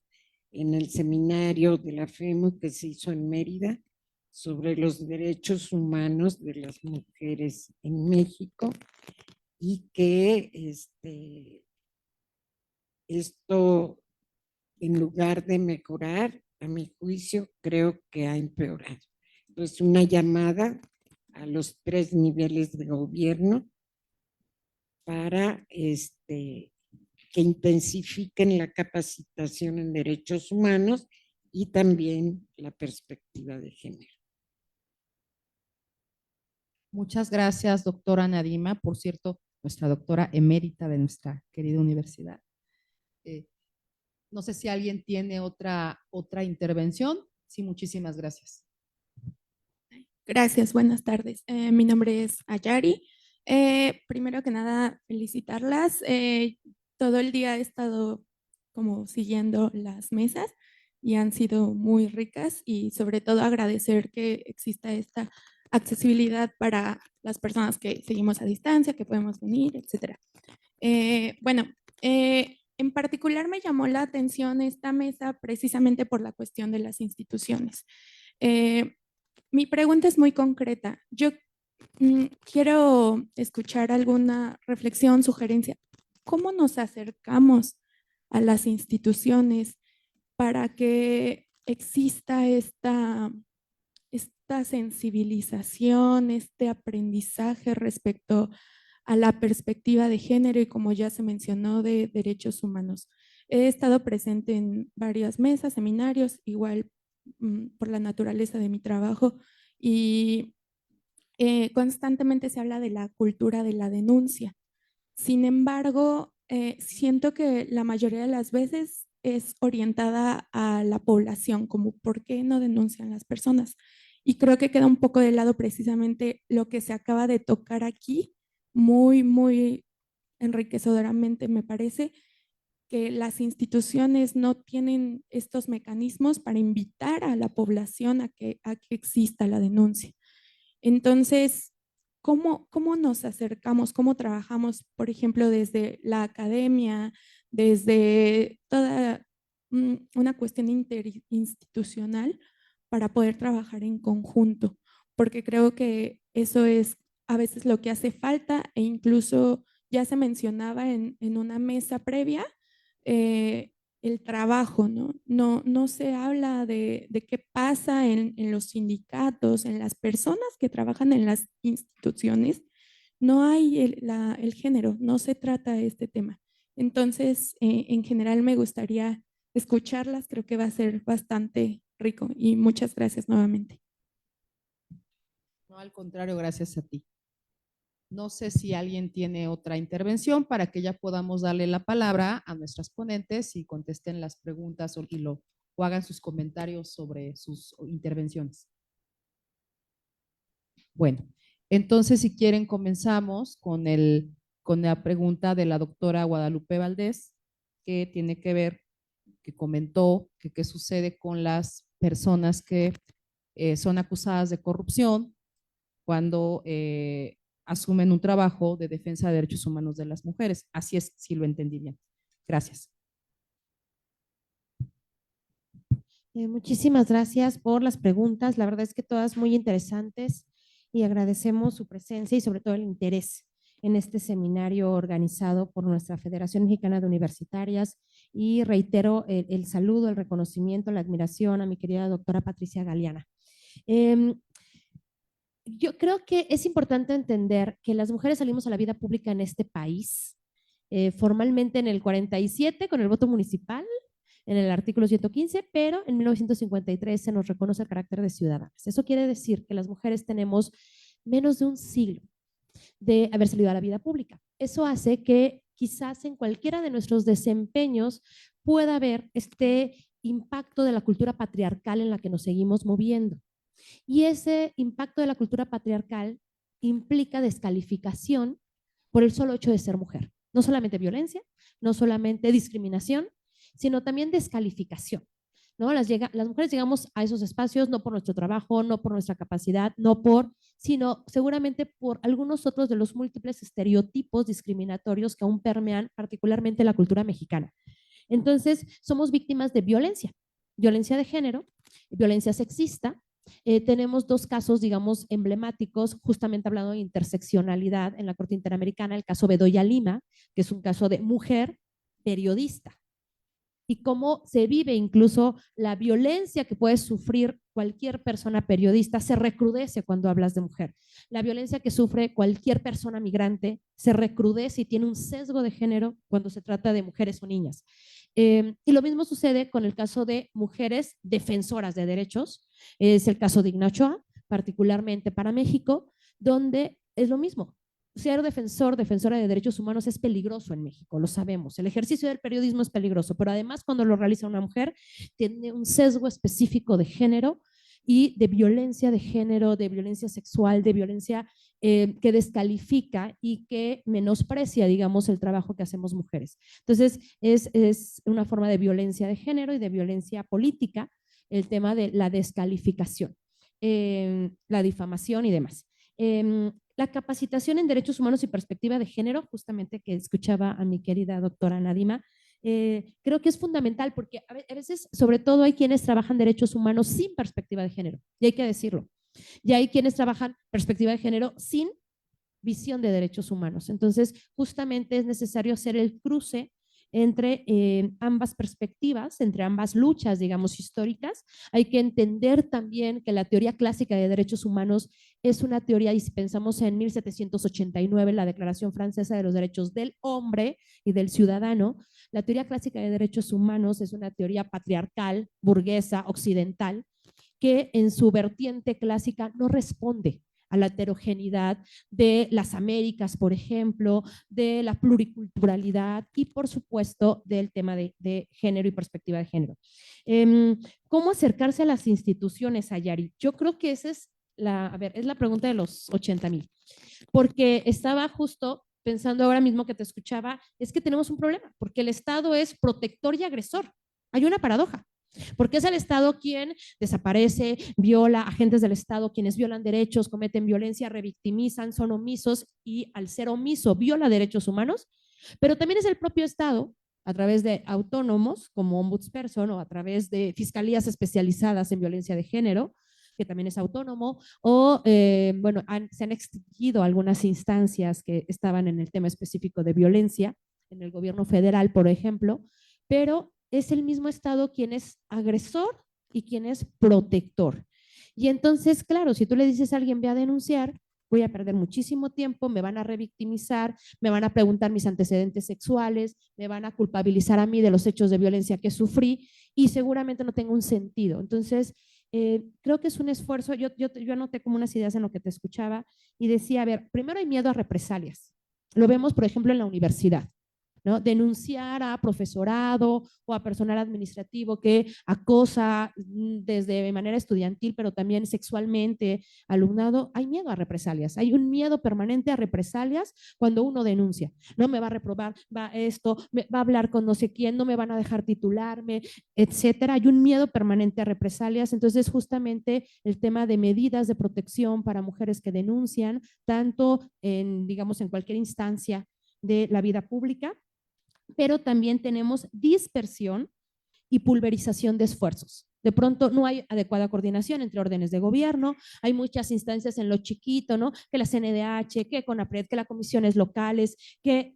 Speaker 7: en el seminario de la FEMU que se hizo en Mérida sobre los derechos humanos de las mujeres en México, y que esto, en lugar de mejorar, a mi juicio, creo que ha empeorado. Entonces, una llamada a los 3 niveles de gobierno para que intensifiquen la capacitación en derechos humanos y también la perspectiva de género.
Speaker 1: Muchas gracias, doctora Nadima. Por cierto, nuestra doctora emérita de nuestra querida universidad. No sé si alguien tiene otra intervención. Sí, muchísimas gracias.
Speaker 8: Gracias, buenas tardes. Mi nombre es Ayari. Primero que nada, felicitarlas. Todo el día he estado como siguiendo las mesas y han sido muy ricas, y sobre todo agradecer que exista esta accesibilidad para las personas que seguimos a distancia, que podemos venir, etc. Bueno, en particular me llamó la atención esta mesa precisamente por la cuestión de las instituciones. Mi pregunta es muy concreta. Yo quiero escuchar alguna reflexión, sugerencia. ¿Cómo nos acercamos a las instituciones para que exista esta sensibilización, este aprendizaje respecto a la perspectiva de género y, como ya se mencionó, de derechos humanos? He estado presente en varias mesas, seminarios, igual por la naturaleza de mi trabajo, y constantemente se habla de la cultura de la denuncia. Sin embargo, siento que la mayoría de las veces es orientada a la población, como por qué no denuncian las personas. Y creo que queda un poco de lado precisamente lo que se acaba de tocar aquí, muy, muy enriquecedoramente me parece, que las instituciones no tienen estos mecanismos para invitar a la población a que exista la denuncia. Entonces, ¿cómo nos acercamos, cómo trabajamos, por ejemplo, desde la academia, desde toda una cuestión interinstitucional para poder trabajar en conjunto? Porque creo que eso es a veces lo que hace falta, e incluso ya se mencionaba en una mesa previa, el trabajo, ¿no? No se habla de qué pasa en los sindicatos, en las personas que trabajan en las instituciones. No hay el género, no se trata de este tema. Entonces, en general me gustaría escucharlas, creo que va a ser bastante rico, y muchas gracias nuevamente.
Speaker 1: No, al contrario, gracias a ti. No sé si alguien tiene otra intervención para que ya podamos darle la palabra a nuestras ponentes y contesten las preguntas o hagan sus comentarios sobre sus intervenciones. Bueno, entonces si quieren comenzamos con la pregunta de la doctora Guadalupe Valdés, que tiene que ver, que comentó que qué sucede con las personas que son acusadas de corrupción cuando asumen un trabajo de defensa de derechos humanos de las mujeres. Así es, si lo entendí bien. Gracias.
Speaker 2: Muchísimas gracias por las preguntas. La verdad es que todas muy interesantes, y agradecemos su presencia y sobre todo el interés en este seminario organizado por nuestra Federación Mexicana de Universitarias. Y reitero el saludo, el reconocimiento, la admiración a mi querida doctora Patricia Galeana. Yo creo que es importante entender que las mujeres salimos a la vida pública en este país formalmente en el 47 con el voto municipal, en el artículo 115, pero en 1953 se nos reconoce el carácter de ciudadanas. Eso quiere decir que las mujeres tenemos menos de un siglo de haber salido a la vida pública. Eso hace que quizás en cualquiera de nuestros desempeños pueda haber este impacto de la cultura patriarcal en la que nos seguimos moviendo. Y ese impacto de la cultura patriarcal implica descalificación por el solo hecho de ser mujer. No solamente violencia, no solamente discriminación, sino también descalificación, ¿no? Las mujeres llegamos a esos espacios no por nuestro trabajo, no por nuestra capacidad, sino seguramente por algunos otros de los múltiples estereotipos discriminatorios que aún permean particularmente la cultura mexicana. Entonces, somos víctimas de violencia de género, violencia sexista. Tenemos dos casos, digamos, emblemáticos, justamente hablando de interseccionalidad en la Corte Interamericana, el caso Bedoya Lima, que es un caso de mujer periodista, y cómo se vive incluso la violencia que puede sufrir cualquier persona periodista se recrudece cuando hablas de mujer. La violencia que sufre cualquier persona migrante se recrudece y tiene un sesgo de género cuando se trata de mujeres o niñas. Y lo mismo sucede con el caso de mujeres defensoras de derechos. Es el caso de Igna Ochoa, particularmente para México, donde es lo mismo. Ser defensora de derechos humanos es peligroso en México, lo sabemos. El ejercicio del periodismo es peligroso, pero además cuando lo realiza una mujer tiene un sesgo específico de género y de violencia de género, de violencia sexual, de violencia que descalifica y que menosprecia, digamos, el trabajo que hacemos mujeres. Entonces, es una forma de violencia de género y de violencia política el tema de la descalificación. la difamación y demás. La capacitación en derechos humanos y perspectiva de género, justamente que escuchaba a mi querida doctora Nadima, creo que es fundamental porque a veces, sobre todo, hay quienes trabajan derechos humanos sin perspectiva de género, y hay que decirlo. Y hay quienes trabajan perspectiva de género sin visión de derechos humanos. Entonces, justamente es necesario hacer el cruce entre ambas perspectivas, entre ambas luchas, digamos, históricas. Hay que entender también que la teoría clásica de derechos humanos es una teoría, y si pensamos en 1789, la Declaración Francesa de los Derechos del Hombre y del Ciudadano, la teoría clásica de derechos humanos es una teoría patriarcal, burguesa, occidental, que en su vertiente clásica no responde a la heterogeneidad de las Américas, por ejemplo, de la pluriculturalidad y, por supuesto, del tema de género y perspectiva de género. ¿Cómo acercarse a las instituciones, Ayari? Yo creo que esa es es la pregunta de los 80,000, porque estaba justo pensando ahora mismo que te escuchaba, es que tenemos un problema, porque el Estado es protector y agresor. Hay una paradoja. Porque es el Estado quien desaparece, viola, agentes del Estado quienes violan derechos, cometen violencia, revictimizan, son omisos y al ser omiso viola derechos humanos, pero también es el propio Estado a través de autónomos como ombudsperson o a través de fiscalías especializadas en violencia de género, que también es autónomo, o bueno, se han extinguido algunas instancias que estaban en el tema específico de violencia, en el gobierno federal, por ejemplo, pero es el mismo Estado quien es agresor y quien es protector. Y entonces, claro, si tú le dices a alguien, ve a denunciar, voy a perder muchísimo tiempo, me van a revictimizar, me van a preguntar mis antecedentes sexuales, me van a culpabilizar a mí de los hechos de violencia que sufrí y seguramente no tengo un sentido. Entonces, creo que es un esfuerzo. Yo anoté como unas ideas en lo que te escuchaba y decía, a ver, primero hay miedo a represalias. Lo vemos, por ejemplo, en la universidad. ¿No? Denunciar a profesorado o a personal administrativo que acosa desde manera estudiantil, pero también sexualmente alumnado, hay miedo a represalias, hay un miedo permanente a represalias cuando uno denuncia. No me va a reprobar, va a hablar con no sé quién, no me van a dejar titularme, etcétera. Hay un miedo permanente a represalias. Entonces, justamente el tema de medidas de protección para mujeres que denuncian, tanto digamos, en cualquier instancia de la vida pública, pero también tenemos dispersión y pulverización de esfuerzos. De pronto no hay adecuada coordinación entre órdenes de gobierno, hay muchas instancias en lo chiquito, ¿no? Que la CNDH, que CONAPRED, que las comisiones locales,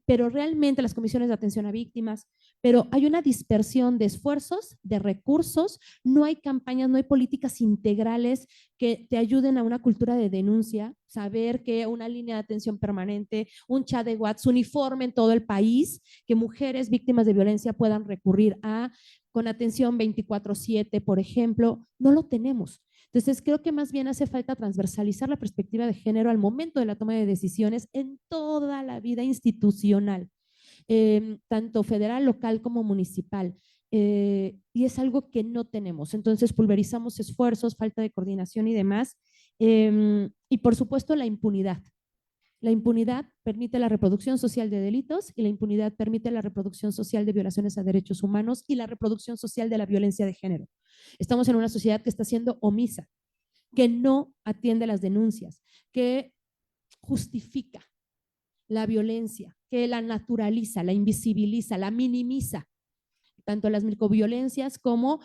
Speaker 2: pero realmente las comisiones de atención a víctimas, pero hay una dispersión de esfuerzos, de recursos, no hay campañas, no hay políticas integrales que te ayuden a una cultura de denuncia, saber que una línea de atención permanente, un chat de WhatsApp uniforme en todo el país, que mujeres víctimas de violencia puedan recurrir con atención 24/7, por ejemplo, no lo tenemos. Entonces, creo que más bien hace falta transversalizar la perspectiva de género al momento de la toma de decisiones en toda la vida institucional, tanto federal, local como municipal. Y es algo que no tenemos. Entonces, pulverizamos esfuerzos, falta de coordinación y demás. Y por supuesto, la impunidad. La impunidad permite la reproducción social de delitos y la impunidad permite la reproducción social de violaciones a derechos humanos y la reproducción social de la violencia de género. Estamos en una sociedad que está siendo omisa, que no atiende las denuncias, que justifica la violencia, que la naturaliza, la invisibiliza, la minimiza, tanto las microviolencias como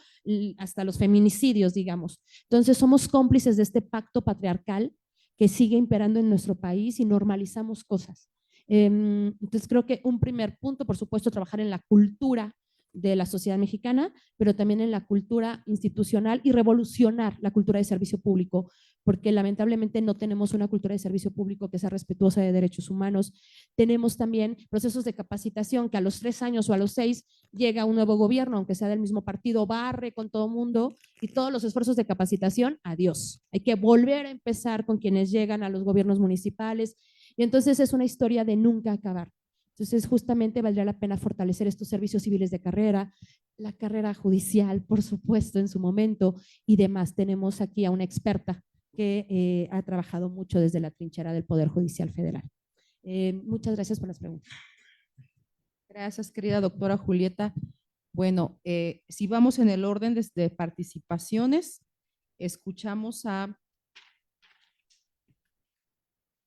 Speaker 2: hasta los feminicidios, digamos. Entonces somos cómplices de este pacto patriarcal que sigue imperando en nuestro país y normalizamos cosas. Entonces creo que un primer punto, por supuesto, trabajar en la cultura de la sociedad mexicana, pero también en la cultura institucional y revolucionar la cultura de servicio público, porque lamentablemente no tenemos una cultura de servicio público que sea respetuosa de derechos humanos. Tenemos también procesos de capacitación que a los 3 años o a los 6 llega un nuevo gobierno, aunque sea del mismo partido, barre con todo mundo y todos los esfuerzos de capacitación, adiós. Hay que volver a empezar con quienes llegan a los gobiernos municipales y entonces es una historia de nunca acabar. Entonces, justamente valdría la pena fortalecer estos servicios civiles de carrera, la carrera judicial, por supuesto, en su momento y demás. Tenemos aquí a una experta que ha trabajado mucho desde la trinchera del Poder Judicial Federal. Muchas gracias por las preguntas.
Speaker 1: Gracias, querida doctora Julieta. Bueno, si vamos en el orden de participaciones, escuchamos a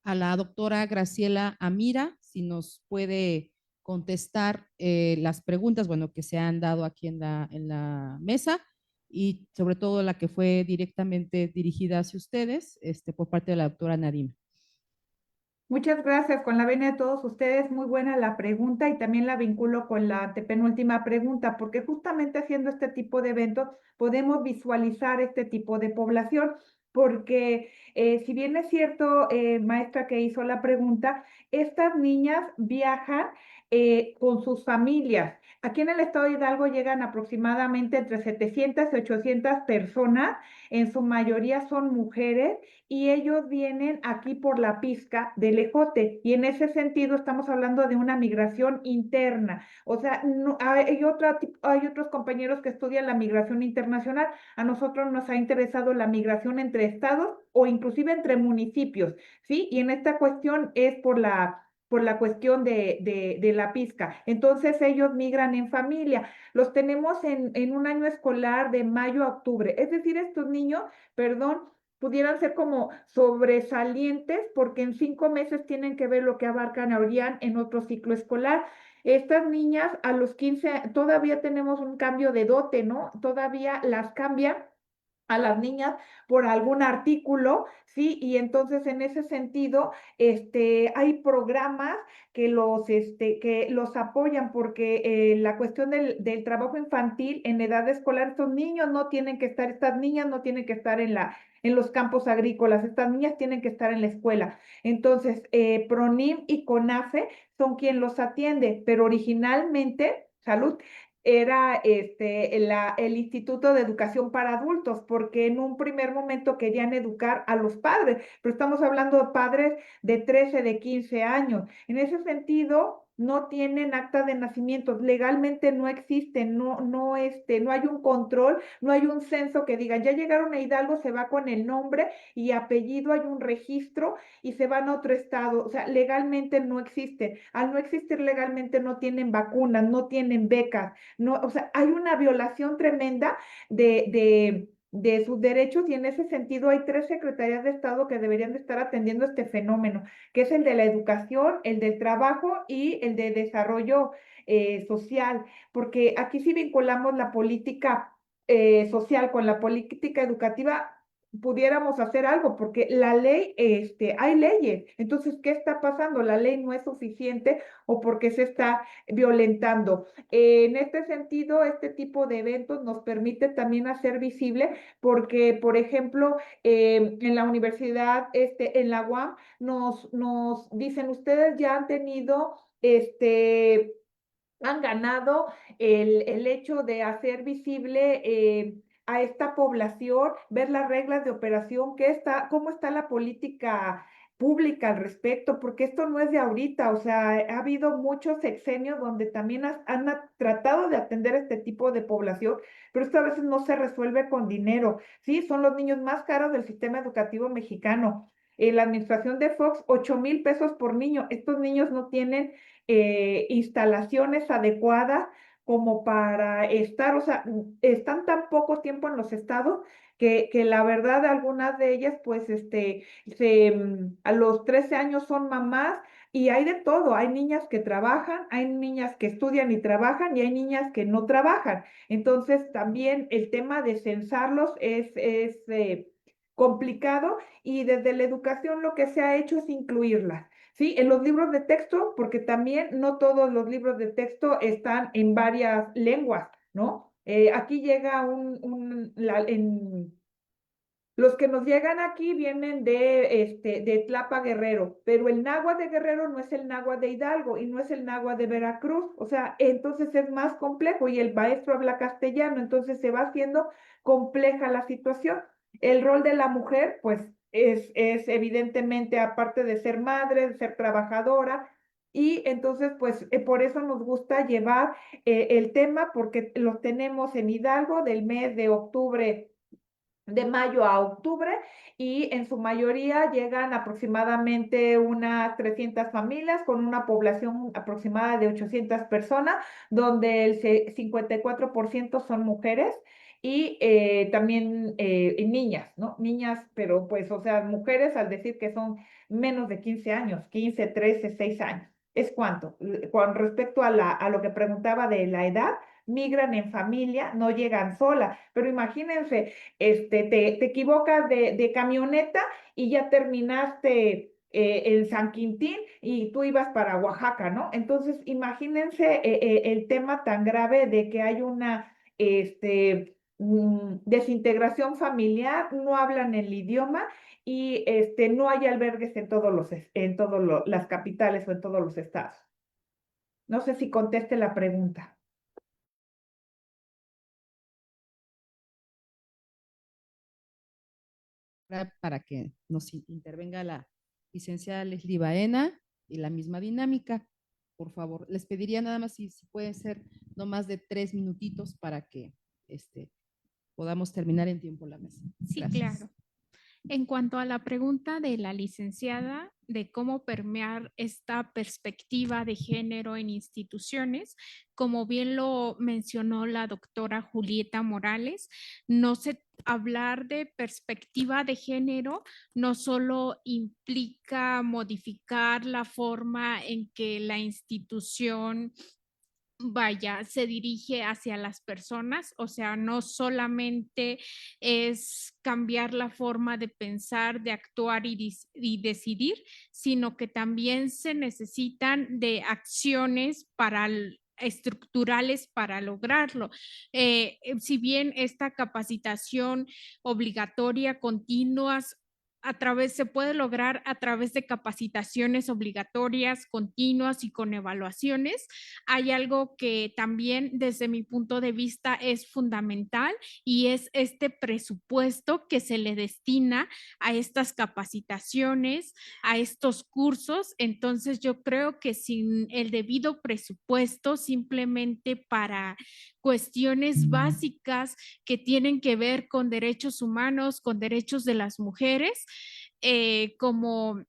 Speaker 1: a la doctora Graciela Amira, si nos puede contestar las preguntas, bueno, que se han dado aquí en la mesa y sobre todo la que fue directamente dirigida hacia ustedes por parte de la doctora Nadim.
Speaker 3: Muchas gracias, con la venia de todos ustedes, muy buena la pregunta y también la vinculo con la antepenúltima pregunta, porque justamente haciendo este tipo de eventos podemos visualizar este tipo de población, porque si bien es cierto, maestra que hizo la pregunta, estas niñas viajan con sus familias. Aquí en el estado de Hidalgo llegan aproximadamente entre 700 y 800 personas, en su mayoría son mujeres y ellos vienen aquí por la pizca del ejote. Y en ese sentido estamos hablando de una migración interna. O sea, no, hay otros compañeros que estudian la migración internacional. A nosotros nos ha interesado la migración entre estados o inclusive entre municipios, ¿sí? Y en esta cuestión es por la cuestión de la pizca. Entonces ellos migran en familia. Los tenemos en un año escolar de mayo a octubre. Es decir, estos niños, perdón, pudieran ser como sobresalientes porque en 5 meses tienen que ver lo que abarcan ahora en otro ciclo escolar. Estas niñas a los 15 todavía tenemos un cambio de dote, ¿no? Todavía las cambian a las niñas por algún artículo, ¿sí? Y entonces en ese sentido, hay programas que los apoyan porque la cuestión del trabajo infantil en edad escolar, estos niños no tienen que estar, estas niñas no tienen que estar en los campos agrícolas, estas niñas tienen que estar en la escuela. Entonces, PRONIM y CONAFE son quien los atiende, pero originalmente, salud, era el Instituto de Educación para Adultos, porque en un primer momento querían educar a los padres, pero estamos hablando de padres de 13, de 15 años. En ese sentido, no tienen acta de nacimiento, legalmente no existen, no hay un control, no hay un censo que diga, ya llegaron a Hidalgo, se va con el nombre y apellido, hay un registro y se van a otro estado, o sea, legalmente no existen. Al no existir legalmente no tienen vacunas, no tienen becas, no, o sea, hay una violación tremenda de sus derechos y en ese sentido hay 3 secretarías de Estado que deberían de estar atendiendo este fenómeno, que es el de la educación, el del trabajo y el de desarrollo social, porque aquí sí vinculamos la política social con la política educativa, pudiéramos hacer algo, porque la ley, hay leyes. Entonces, ¿qué está pasando? La ley no es suficiente o porque se está violentando. En este sentido, este tipo de eventos nos permite también hacer visible, porque, por ejemplo, en la universidad, en la UAM, nos dicen, ustedes ya han tenido, han ganado el hecho de hacer visible a esta población, ver las reglas de operación, cómo está la política pública al respecto, porque esto no es de ahorita, o sea, ha habido muchos sexenios donde también han tratado de atender este tipo de población, pero esto a veces no se resuelve con dinero, ¿sí? Son los niños más caros del sistema educativo mexicano. En la administración de Fox, 8,000 pesos por niño. Estos niños no tienen instalaciones adecuadas como para estar, o sea, están tan poco tiempo en los estados que la verdad algunas de ellas pues a los 13 años son mamás y hay de todo, hay niñas que trabajan, hay niñas que estudian y trabajan y hay niñas que no trabajan. Entonces también el tema de censarlos es complicado y desde la educación lo que se ha hecho es incluirlas. Sí, en los libros de texto, porque también no todos los libros de texto están en varias lenguas, ¿no? Aquí llega los que nos llegan aquí vienen de Tlapa Guerrero, pero el náhuatl de Guerrero no es el náhuatl de Hidalgo y no es el náhuatl de Veracruz, o sea, entonces es más complejo y el maestro habla castellano, entonces se va haciendo compleja la situación. El rol de la mujer, pues, es evidentemente, aparte de ser madre, de ser trabajadora, y entonces, pues, por eso nos gusta llevar el tema, porque los tenemos en Hidalgo del mes de octubre, de mayo a octubre, y en su mayoría llegan aproximadamente unas 300 familias con una población aproximada de 800 personas, donde el 54% son mujeres y también niñas, ¿no? Niñas, pero pues, o sea, mujeres al decir que son menos de 15 años, 15, 13, 6 años. ¿Es cuánto? Con respecto a lo que preguntaba de la edad, migran en familia, no llegan sola, pero imagínense, te equivocas de camioneta y ya terminaste en San Quintín y tú ibas para Oaxaca, ¿no? Entonces, imagínense el tema tan grave de que hay una desintegración familiar, no hablan el idioma y no hay albergues en todas las capitales o en todos los estados. No sé si conteste la pregunta.
Speaker 1: Para que nos intervenga la licenciada Leslie Baena y la misma dinámica. Por favor, les pediría nada más si pueden ser no más de 3 minutitos para que podamos terminar en tiempo la mesa.
Speaker 4: Sí,
Speaker 1: Gracias.
Speaker 4: claro. En cuanto a la pregunta de la licenciada de cómo permear esta perspectiva de género en instituciones, como bien lo mencionó la doctora Julieta Morales, hablar de perspectiva de género no solo implica modificar la forma en que la institución se dirige hacia las personas, o sea, no solamente es cambiar la forma de pensar, de actuar y decidir, sino que también se necesitan de acciones estructurales para lograrlo. Si bien esta capacitación obligatoria, continuas, se puede lograr a través de capacitaciones obligatorias, continuas y con evaluaciones. Hay algo que también desde mi punto de vista es fundamental y es este presupuesto que se le destina a estas capacitaciones, a estos cursos. Entonces yo creo que sin el debido presupuesto, simplemente para cuestiones básicas que tienen que ver con derechos humanos, con derechos de las mujeres, como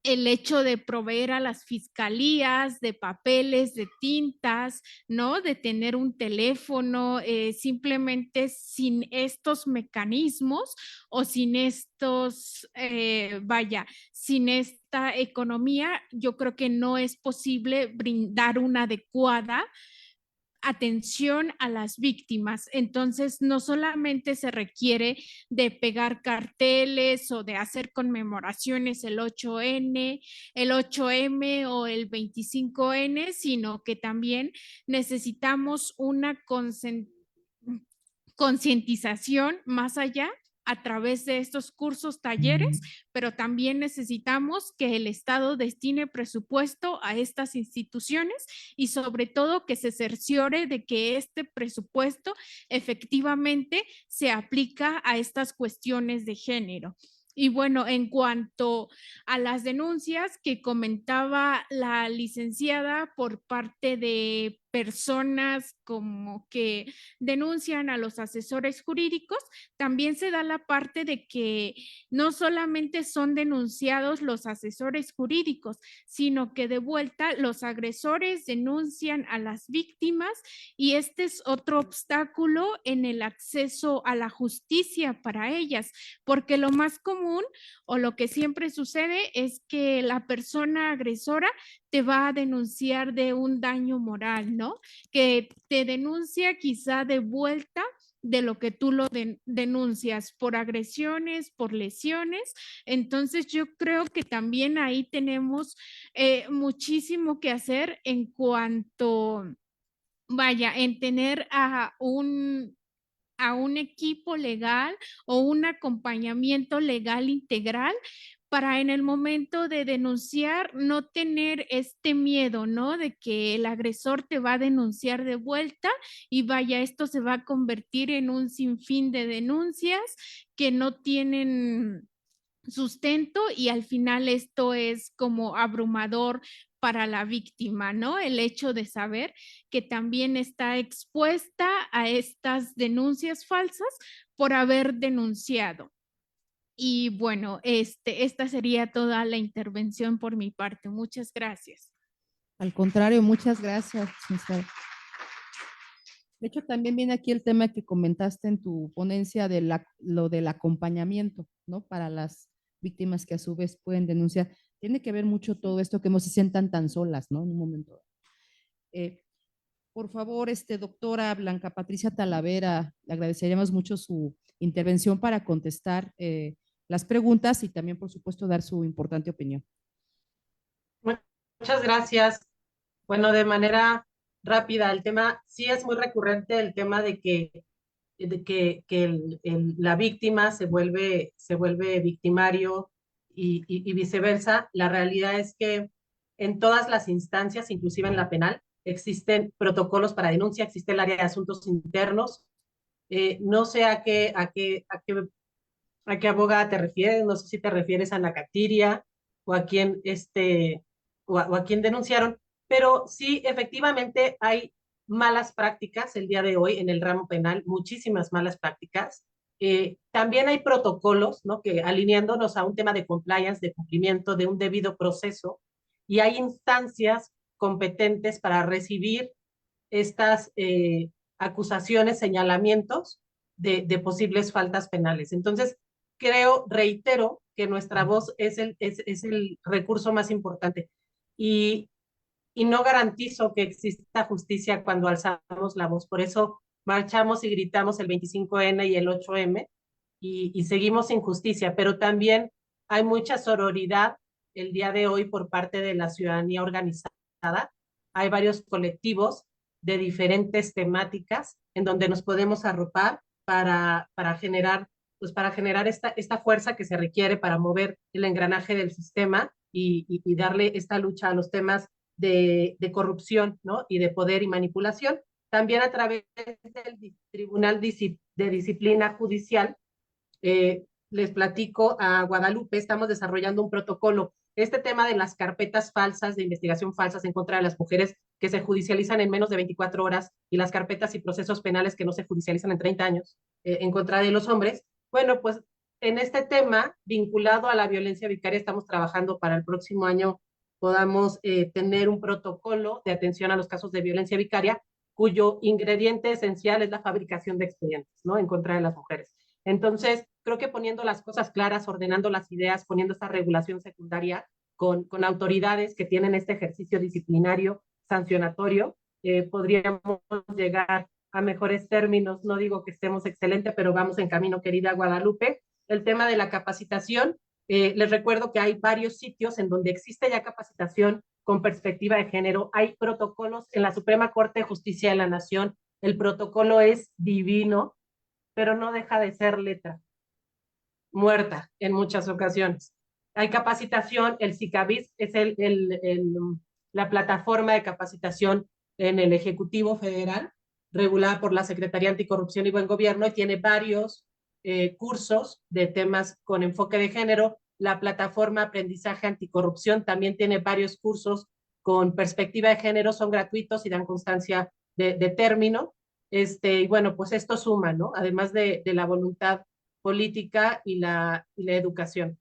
Speaker 4: el hecho de proveer a las fiscalías de papeles, de tintas, ¿no? De tener un teléfono, simplemente sin estos mecanismos o sin sin esta economía, yo creo que no es posible brindar una adecuada atención a las víctimas. Entonces, no solamente se requiere de pegar carteles o de hacer conmemoraciones el 8N, el 8M o el 25N, sino que también necesitamos una concientización más allá a través de estos cursos, talleres, pero también necesitamos que el Estado destine presupuesto a estas instituciones y sobre todo que se cerciore de que este presupuesto efectivamente se aplica a estas cuestiones de género. Y bueno, en cuanto a las denuncias que comentaba la licenciada por parte de personas como que denuncian a los asesores jurídicos, también se da la parte de que no solamente son denunciados los asesores jurídicos, sino que de vuelta los agresores denuncian a las víctimas y este es otro obstáculo en el acceso a la justicia para ellas, porque lo más común o lo que siempre sucede es que la persona agresora te va a denunciar de un daño moral, ¿no? Que te denuncia quizá de vuelta de lo que tú lo denuncias por agresiones, por lesiones. Entonces yo creo que también ahí tenemos muchísimo que hacer en cuanto, en tener a un equipo legal o un acompañamiento legal integral para en el momento de denunciar no tener este miedo, ¿no? De que el agresor te va a denunciar de vuelta y esto se va a convertir en un sinfín de denuncias que no tienen sustento y al final esto es como abrumador para la víctima, ¿no? El hecho de saber que también está expuesta a estas denuncias falsas por haber denunciado. Y bueno, esta sería toda la intervención por mi parte. Muchas gracias.
Speaker 1: Al contrario, muchas gracias. De hecho, también viene aquí el tema que comentaste en tu ponencia de lo del acompañamiento, ¿no? Para las víctimas que a su vez pueden denunciar. Tiene que ver mucho todo esto, que no se sientan tan solas, ¿no? En un momento. Por favor, doctora Blanca Patricia Talavera, le agradeceríamos mucho su intervención para contestar las preguntas y también, por supuesto, dar su importante opinión.
Speaker 5: Muchas gracias. Bueno, de manera rápida, el tema sí es muy recurrente, el tema de que la víctima se vuelve victimario y viceversa. La realidad es que en todas las instancias, inclusive en la penal, existen protocolos para denuncia, existe el área de asuntos internos. No sé a qué abogada te refieres, no sé si te refieres a Nacatiria o a quién o a quién denunciaron, pero sí, efectivamente hay malas prácticas el día de hoy en el ramo penal, muchísimas malas prácticas. También hay protocolos, ¿no? Que alineándonos a un tema de compliance, de cumplimiento, de un debido proceso, y hay instancias competentes para recibir estas acusaciones, señalamientos de posibles faltas penales. Entonces, reitero, que nuestra voz es el recurso más importante. Y no garantizo que exista justicia cuando alzamos la voz. Por eso marchamos y gritamos el 25N y el 8M y seguimos sin justicia, pero también hay mucha sororidad el día de hoy por parte de la ciudadanía organizada. Hay varios colectivos de diferentes temáticas en donde nos podemos arropar para generar esta fuerza que se requiere para mover el engranaje del sistema y darle esta lucha a los temas de corrupción, ¿no? Y de poder y manipulación. También a través del Tribunal de Disciplina Judicial, les platico a Guadalupe, estamos desarrollando un protocolo. Este tema de las carpetas falsas, de investigación falsas en contra de las mujeres que se judicializan en menos de 24 horas y las carpetas y procesos penales que no se judicializan en 30 años en contra de los hombres. Bueno, pues en este tema vinculado a la violencia vicaria estamos trabajando para el próximo año podamos tener un protocolo de atención a los casos de violencia vicaria cuyo ingrediente esencial es la fabricación de expedientes, ¿no? En contra de las mujeres. Entonces, creo que poniendo las cosas claras, ordenando las ideas, poniendo esta regulación secundaria con autoridades que tienen este ejercicio disciplinario, sancionatorio, podríamos llegar a mejores términos. No digo que estemos excelentes, pero vamos en camino, querida Guadalupe. El tema de la capacitación, les recuerdo que hay varios sitios en donde existe ya capacitación con perspectiva de género. Hay protocolos en la Suprema Corte de Justicia de la Nación. El protocolo es divino, pero no deja de ser letra muerta en muchas ocasiones. Hay capacitación, el CICABIS es la plataforma de capacitación en el Ejecutivo Federal, regulada por la Secretaría Anticorrupción y Buen Gobierno, y tiene varios cursos de temas con enfoque de género. La plataforma Aprendizaje Anticorrupción también tiene varios cursos con perspectiva de género, son gratuitos y dan constancia de término. Y bueno, pues esto suma, ¿no? Además de la voluntad política y la educación.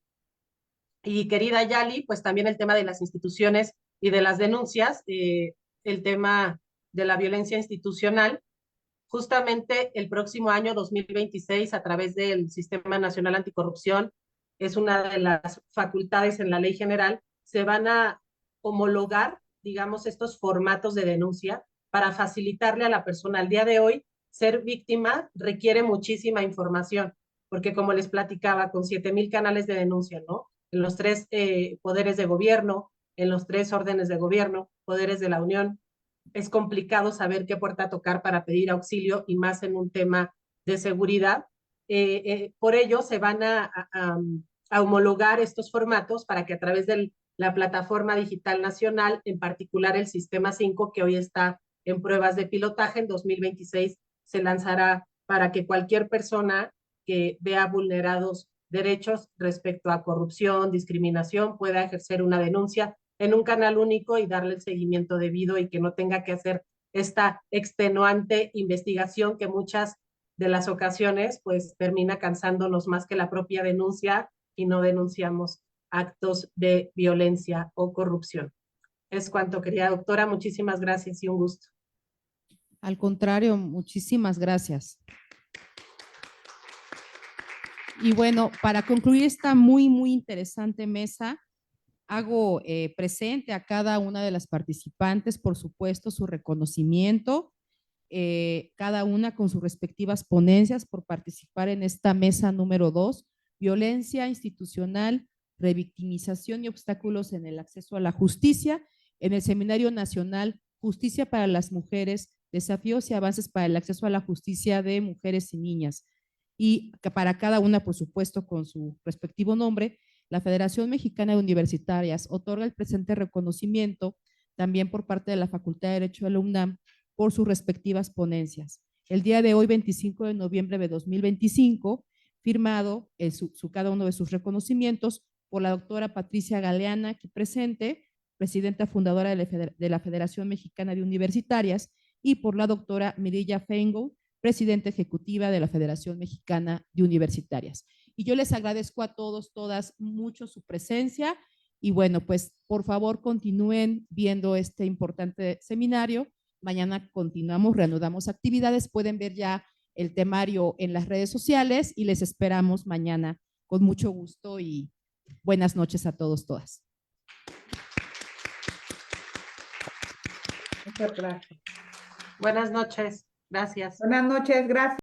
Speaker 5: Y querida Yali, pues también el tema de las instituciones y de las denuncias, el tema de la violencia institucional. Justamente el próximo año 2026, a través del Sistema Nacional Anticorrupción, es una de las facultades en la Ley General, se van a homologar, digamos, estos formatos de denuncia para facilitarle a la persona. Al día de hoy, ser víctima requiere muchísima información, porque como les platicaba, con 7,000 canales de denuncia, ¿no? En los 3 poderes de gobierno, en los 3 órdenes de gobierno, poderes de la Unión, es complicado saber qué puerta tocar para pedir auxilio y más en un tema de seguridad. Por ello se van a homologar estos formatos para que a través de la plataforma digital nacional, en particular el Sistema 5, que hoy está en pruebas de pilotaje, en 2026 se lanzará para que cualquier persona que vea vulnerados derechos respecto a corrupción, discriminación, pueda ejercer una denuncia en un canal único y darle el seguimiento debido y que no tenga que hacer esta extenuante investigación que muchas de las ocasiones pues termina cansándonos más que la propia denuncia y no denunciamos actos de violencia o corrupción. Es cuanto, querida doctora. Muchísimas gracias y un gusto.
Speaker 1: Al contrario, muchísimas gracias. Y bueno, para concluir esta muy interesante mesa, hago presente a cada una de las participantes, por supuesto, su reconocimiento, cada una con sus respectivas ponencias por participar en esta mesa número 2, violencia institucional, revictimización y obstáculos en el acceso a la justicia, en el Seminario Nacional Justicia para las Mujeres, desafíos y avances para el acceso a la justicia de mujeres y niñas. Y para cada una, por supuesto, con su respectivo nombre, la Federación Mexicana de Universitarias otorga el presente reconocimiento también por parte de la Facultad de Derecho de la UNAM por sus respectivas ponencias. El día de hoy, 25 de noviembre de 2025, firmado cada uno de sus reconocimientos por la doctora Patricia Galeana, aquí presente, presidenta fundadora de la Federación Mexicana de Universitarias, y por la doctora Mirilla Feingold, presidenta ejecutiva de la Federación Mexicana de Universitarias. Y yo les agradezco a todos, todas, mucho su presencia. Y bueno, pues por favor continúen viendo este importante seminario. Mañana continuamos, reanudamos actividades. Pueden ver ya el temario en las redes sociales y les esperamos mañana con mucho gusto y buenas noches a todos, todas.
Speaker 3: Muchas gracias.
Speaker 5: Buenas noches. Gracias.
Speaker 3: Buenas noches, gracias.